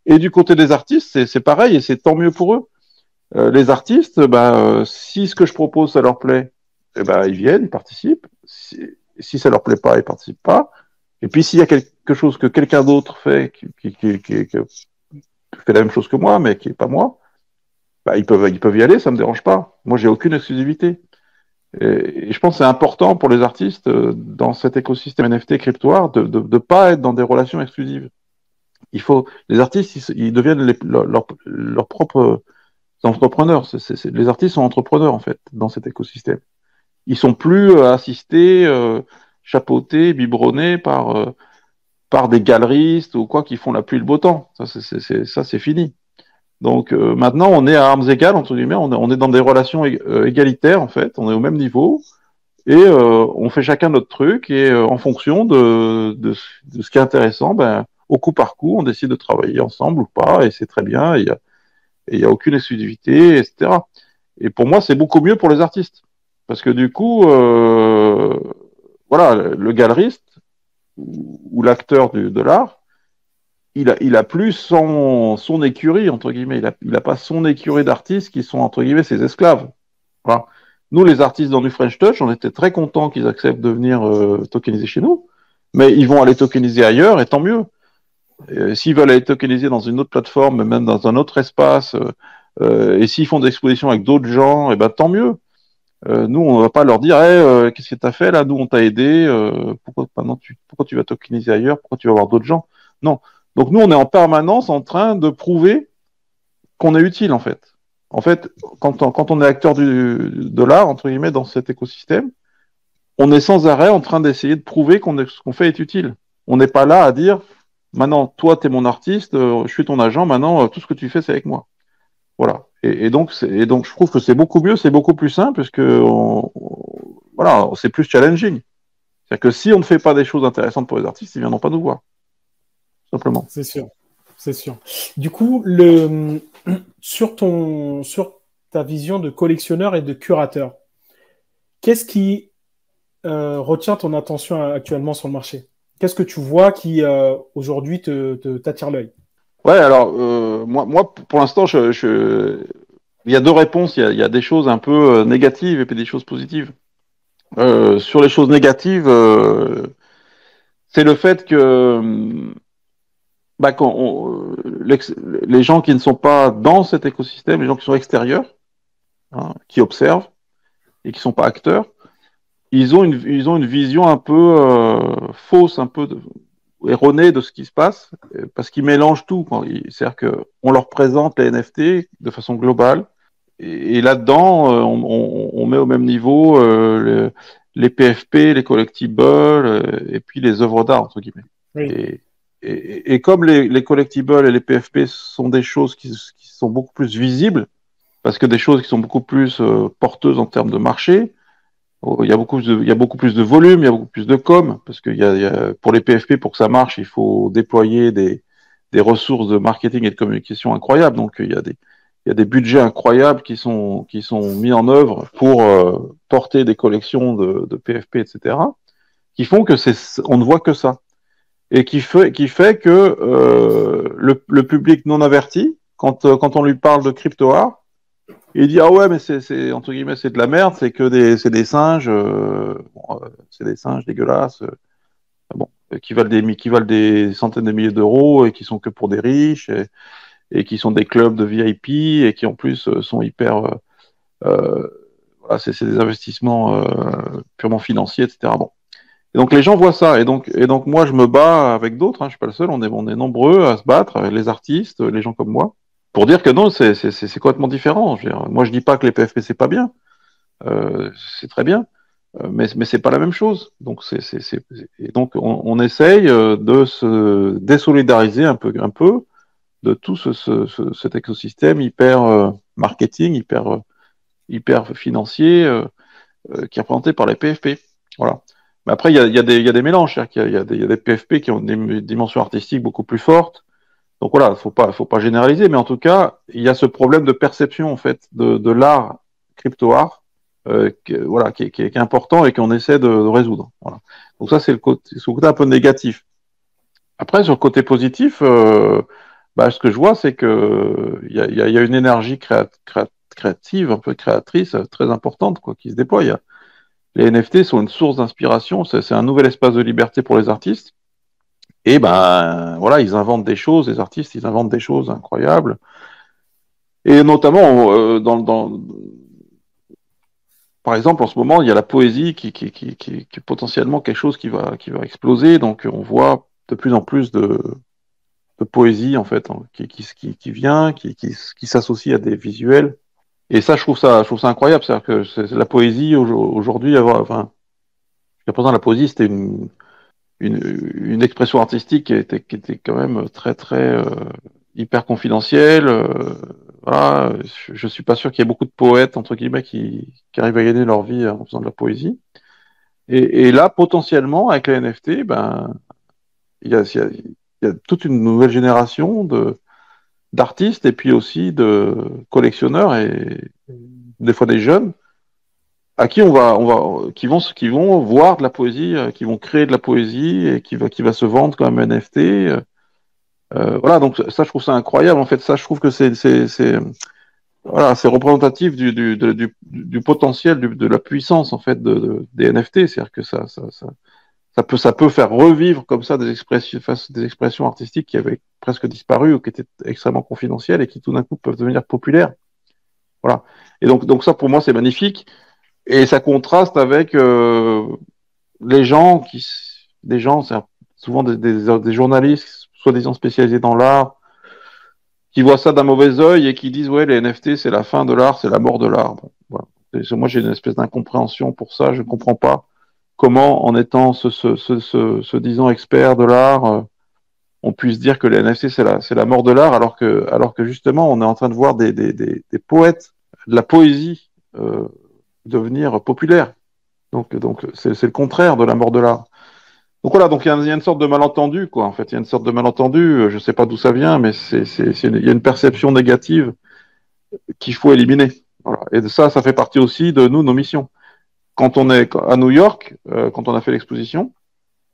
et du côté des artistes, c'est pareil, et c'est tant mieux pour eux. Les artistes, si ce que je propose ça leur plaît, ils viennent, ils participent. Si ça leur plaît pas, ils participent pas. Et puis s'il y a quelque chose que quelqu'un d'autre fait qui fait la même chose que moi, mais qui est pas moi, ils peuvent y aller, ça me dérange pas. Moi, j'ai aucune exclusivité. Et je pense que c'est important pour les artistes dans cet écosystème NFT crypto-art de pas être dans des relations exclusives. Les artistes, ils deviennent leurs propres entrepreneurs. Les artistes sont entrepreneurs en fait dans cet écosystème. Ils sont plus assistés, chapeautés, biberonnés par des galeristes ou quoi qui font la pluie et le beau temps. Ça, c'est fini. Donc maintenant, on est à armes égales, entre guillemets, on est dans des relations égalitaires, en fait, on est au même niveau, et on fait chacun notre truc, et en fonction de ce qui est intéressant, au coup par coup, on décide de travailler ensemble ou pas, et c'est très bien, et il y a aucune exclusivité, etc. Et pour moi, c'est beaucoup mieux pour les artistes, parce que du coup, voilà, le galeriste ou l'acteur de l'art, il a plus son écurie, entre guillemets. Il a pas son écurie d'artistes qui sont, entre guillemets, ses esclaves. Voilà. Nous, les artistes dans du French Touch, on était très contents qu'ils acceptent de venir tokeniser chez nous, mais ils vont aller tokeniser ailleurs, et tant mieux. S'ils veulent aller tokeniser dans une autre plateforme, même dans un autre espace, et s'ils font des expositions avec d'autres gens, et ben tant mieux. Nous, on ne va pas leur dire, hey, qu'est-ce que tu as fait là? Nous, on t'a aidé. Pourquoi tu vas tokeniser ailleurs? Pourquoi tu vas voir d'autres gens? Non. Donc nous, on est en permanence en train de prouver qu'on est utile, en fait. En fait, quand on est acteur de l'art, entre guillemets, dans cet écosystème, on est sans arrêt en train d'essayer de prouver ce qu'on fait est utile. On n'est pas là à dire, maintenant, toi, tu es mon artiste, je suis ton agent, maintenant, tout ce que tu fais, c'est avec moi. Voilà. Et donc, je trouve que c'est beaucoup mieux, c'est beaucoup plus simple, parce que voilà, c'est plus challenging. C'est-à-dire que si on ne fait pas des choses intéressantes pour les artistes, ils ne viendront pas nous voir, simplement. C'est sûr. C'est sûr. Du coup, sur ta vision de collectionneur et de curateur, qu'est-ce qui retient ton attention actuellement sur le marché? Qu'est-ce que tu vois qui aujourd'hui t'attire l'œil? Ouais, alors, moi, pour l'instant, il y a deux réponses. Il y a des choses un peu négatives et puis des choses positives. Sur les choses négatives, c'est le fait que bah, les gens qui ne sont pas dans cet écosystème, les gens qui sont extérieurs, hein, qui observent et qui ne sont pas acteurs, ils ont une vision un peu fausse, un peu erronée de ce qui se passe, parce qu'ils mélangent tout. C'est-à-dire qu'on leur présente les NFT de façon globale, et là-dedans, on met au même niveau les PFP, les collectibles, et puis les œuvres d'art, entre guillemets. Oui, Et, et comme les collectibles et les PFP sont des choses qui sont beaucoup plus visibles, parce que des choses qui sont beaucoup plus porteuses en termes de marché, il y a beaucoup plus de volume, il y a beaucoup plus de com, parce que pour les PFP, pour que ça marche, il faut déployer des ressources de marketing et de communication incroyables. Donc, il y a des budgets incroyables qui sont mis en œuvre pour porter des collections de PFP, etc., qui font que on ne voit que ça. Et qui fait que le public non averti, quand on lui parle de crypto art, il dit ah ouais mais entre guillemets c'est de la merde, c'est des singes, c'est des singes dégueulasses, bon, qui valent des centaines de milliers d'euros et qui sont que pour des riches et qui sont des clubs de VIP et qui en plus sont hyper euh, voilà, c'est des investissements purement financiers, etc. Bon. Et donc les gens voient ça et donc moi je me bats avec d'autres, hein, je suis pas le seul, on est nombreux à se battre, les artistes, les gens comme moi, pour dire que non, c'est complètement différent. Moi, je dis pas que les PFP c'est pas bien, euh, c'est très bien, mais c'est pas la même chose. Donc et donc on essaye de se désolidariser un peu de tout cet écosystème hyper marketing, hyper financier qui est représenté par les PFP. Voilà. Mais après, il y a des mélanges, c'est-à-dire qu'il y a des PFP qui ont des dimensions artistiques beaucoup plus fortes. Donc voilà, faut pas généraliser, mais en tout cas, il y a ce problème de perception en fait de l'art crypto-art, voilà, qui est important et qu'on essaie de résoudre. Voilà. Donc ça, c'est le côté un peu négatif. Après, sur le côté positif, bah, ce que je vois, c'est que il y a une énergie créative, un peu créatrice, très importante, quoi, qui se déploie. Les NFT sont une source d'inspiration, c'est un nouvel espace de liberté pour les artistes. Et ben voilà, ils inventent des choses, les artistes, ils inventent des choses incroyables. Et notamment, par exemple, en ce moment, il y a la poésie qui est potentiellement quelque chose qui va exploser. Donc, on voit de plus en plus de poésie, en fait, qui vient, qui s'associe à des visuels. Et ça, je trouve ça incroyable. C'est-à-dire que la poésie, aujourd'hui, enfin, jusqu'à présent, la poésie, c'était une expression artistique qui était quand même très, très hyper confidentielle. Voilà, je suis pas sûr qu'il y ait beaucoup de poètes, entre guillemets, qui arrivent à gagner leur vie en faisant de la poésie. Et là, potentiellement, avec les NFT, ben, il y a toute une nouvelle génération d'artistes et puis aussi de collectionneurs et des fois des jeunes à qui qui vont voir de la poésie, qui vont créer de la poésie et qui va se vendre comme NFT. Voilà, donc ça, je trouve ça incroyable. En fait, ça, je trouve que voilà, c'est représentatif du potentiel, de la puissance en fait des NFT. C'est-à-dire que ça peut faire revivre comme ça des expressions artistiques qui avaient presque disparu ou qui étaient extrêmement confidentielles et qui tout d'un coup peuvent devenir populaires. Voilà. Et donc ça, pour moi, c'est magnifique. Et ça contraste avec les gens des gens, c'est souvent des journalistes, soi-disant spécialisés dans l'art, qui voient ça d'un mauvais œil et qui disent ouais, les NFT, c'est la fin de l'art, c'est la mort de l'art. Bon, voilà. Moi, j'ai une espèce d'incompréhension pour ça. Je ne comprends pas comment, en étant se disant expert de l'art, on puisse dire que les NFT, c'est la mort de l'art, alors que justement, on est en train de voir des poètes, de la poésie devenir populaire. Donc c'est le contraire de la mort de l'art. Donc voilà, donc il y a une sorte de malentendu, quoi. En fait, il y a une sorte de malentendu. Je ne sais pas d'où ça vient, mais il y a une perception négative qu'il faut éliminer. Voilà. Et ça fait partie aussi de nos missions. Quand on est à New York, quand on a fait l'exposition,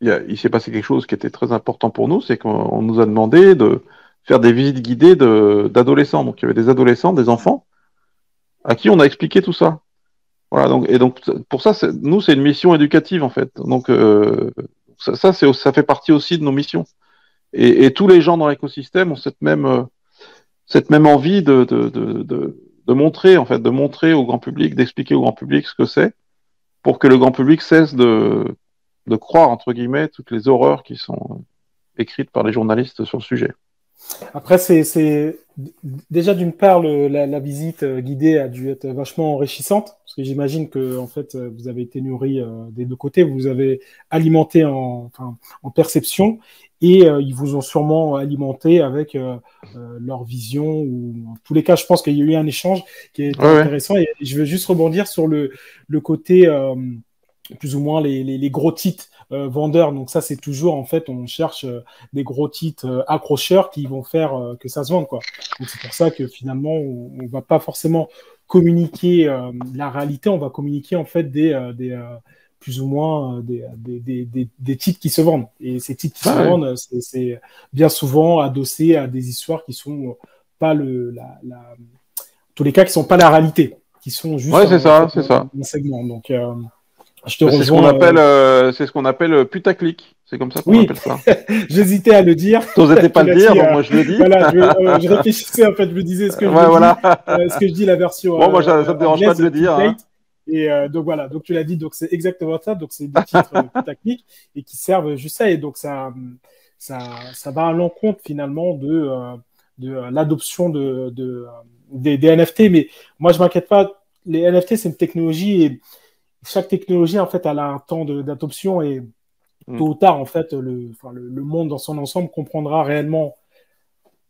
il s'est passé quelque chose qui était très important pour nous, c'est qu'on nous a demandé de faire des visites guidées d'adolescents. Donc il y avait des adolescents, des enfants, à qui on a expliqué tout ça. Voilà, donc pour ça, nous, c'est une mission éducative, en fait. Donc ça fait partie aussi de nos missions. Et tous les gens dans l'écosystème ont cette même envie de montrer, en fait, de montrer au grand public, d'expliquer au grand public ce que c'est, pour que le grand public cesse de croire, entre guillemets, toutes les horreurs qui sont écrites par les journalistes sur le sujet. Après, déjà d'une part, la visite guidée a dû être vachement enrichissante, parce que j'imagine que en fait, vous avez été nourri des deux côtés, vous avez alimenté en perception, et ils vous ont sûrement alimenté avec leur vision, ou en tous les cas, je pense qu'il y a eu un échange qui est intéressant, et je veux juste rebondir sur le côté plus ou moins les gros titres vendeurs. Donc ça, c'est toujours, en fait, on cherche des gros titres accrocheurs qui vont faire que ça se vende, quoi. Donc c'est pour ça que finalement, on va pas forcément communiquer la réalité, on va communiquer en fait plus ou moins des titres qui se vendent. Et ces titres qui se vendent, c'est bien souvent adossé à des histoires qui sont pas tous les cas, qui sont pas la réalité, qui sont juste un segment. Donc je te rejoins. C'est ce qu'on appelle putaclic. C'est comme ça qu'on appelle ça. J'hésitais à le dire. T'osais pas le dire, bon, moi je le dis. Voilà, je réfléchissais, en fait, je me disais, est-ce que je dis la version. Bon, moi, ça me dérange pas de le dire. Hein. Et donc voilà, donc tu l'as dit, donc c'est exactement ça. Donc c'est des titres putaclic et qui servent juste ça. Et donc ça va à l'encontre finalement de l'adoption des NFT. Mais moi, je m'inquiète pas. Les NFT, c'est une technologie et chaque technologie, en fait, elle a un temps d'adoption et tôt ou tard, en fait, le monde dans son ensemble comprendra réellement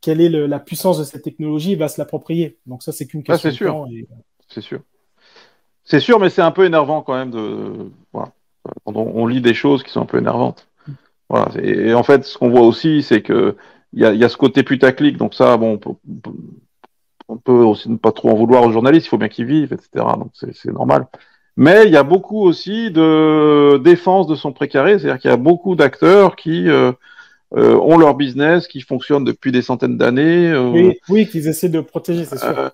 quelle est la puissance de cette technologie et va se l'approprier. Donc ça, c'est qu'une question de temps. C'est sûr. C'est sûr, mais c'est un peu énervant quand même voilà. Quand on lit des choses qui sont un peu énervantes. Voilà. Et en fait, ce qu'on voit aussi, c'est que il y a ce côté putaclic. Donc ça, bon, on peut aussi ne pas trop en vouloir aux journalistes. Il faut bien qu'ils vivent, etc. Donc c'est normal. Mais il y a beaucoup aussi de défense de son précaré, c'est-à-dire qu'il y a beaucoup d'acteurs qui ont leur business, qui fonctionnent depuis des centaines d'années. Oui, qu'ils essaient de protéger, c'est sûr.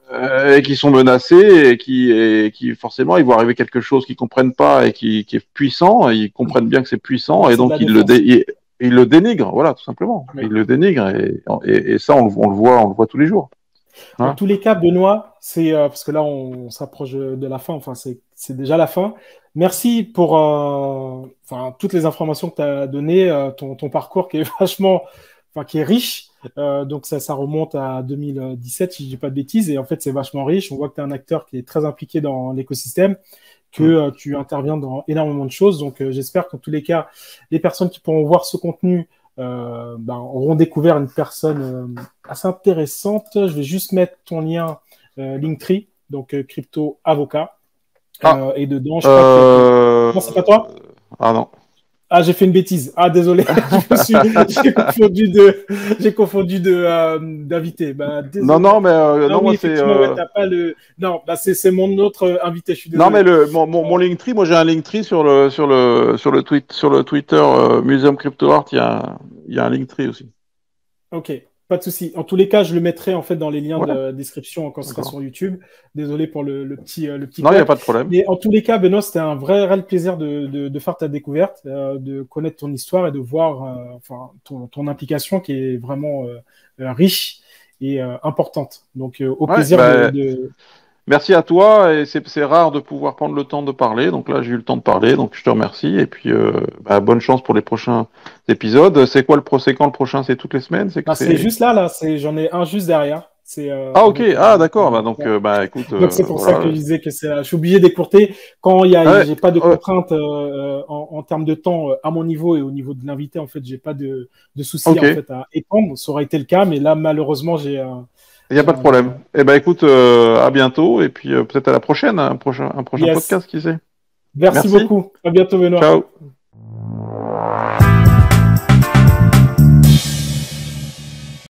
Et qui sont menacés et qui forcément, ils vont arriver quelque chose qu'ils comprennent pas et qui est puissant, et ils comprennent bien que c'est puissant, et donc ils le dénigrent, voilà, tout simplement. Oui. Ils le dénigrent, et ça, on le voit tous les jours. Dans tous les cas, Benoît, c'est parce que là, on s'approche de la fin, enfin, c'est déjà la fin. Merci pour toutes les informations que tu as données, ton parcours qui est qui est riche. Donc ça remonte à 2017, si je dis pas de bêtises, et en fait, c'est vachement riche. On voit que tu es un acteur qui est très impliqué dans l'écosystème, que tu interviens dans énormément de choses. Donc j'espère qu'en tous les cas, les personnes qui pourront voir ce contenu auront découvert une personne assez intéressante. Je vais juste mettre ton lien Linktree, donc crypto avocat. Et dedans, je crois que... Non, c'est pas toi? Ah non. Ah, j'ai fait une bêtise. Ah, désolé. J'ai confondu d'invité. Non, mais non, moi c'est. T'as pas le. Non, c'est mon autre invité. Je suis désolé. Non, mais mon Linktree, moi j'ai un Linktree sur le Twitter Museum Crypto Art. Il y a un Linktree aussi. Ok, pas de souci. En tous les cas, je le mettrai en fait dans les liens Ouais, de description quand ce sera sur YouTube. Désolé pour le petit non, il n'y a couac. pas de problème. Mais en tous les cas, Benoît, c'était un vrai réel plaisir de faire ta découverte, de connaître ton histoire et de voir enfin, ton implication qui est vraiment riche et importante. Donc, au Ouais, plaisir bah, merci à toi, et c'est rare de pouvoir prendre le temps de parler, donc là j'ai eu le temps de parler, donc je te remercie, et puis bah, bonne chance pour les prochains épisodes. C'est quoi c'est quand le prochain? C'est toutes les semaines? Bah, c'est juste là, j'en ai un juste derrière. C'est Ah ok, ah d'accord, bah donc ouais. bah écoute, Donc c'est pour ça que je voilà. disais que je suis obligé d'écourter quand Ouais, j'ai pas de ouais, contraintes en termes de temps à mon niveau et au niveau de l'invité. En fait, j'ai pas de soucis ok, en fait à étendre. Ça aurait été le cas, mais là malheureusement il n'y a pas de j'ai problème. Eh ben écoute, à bientôt, et puis peut-être à la prochaine, un prochain yes. podcast, qui sait. Merci Merci, beaucoup. À bientôt, Benoît. ciao.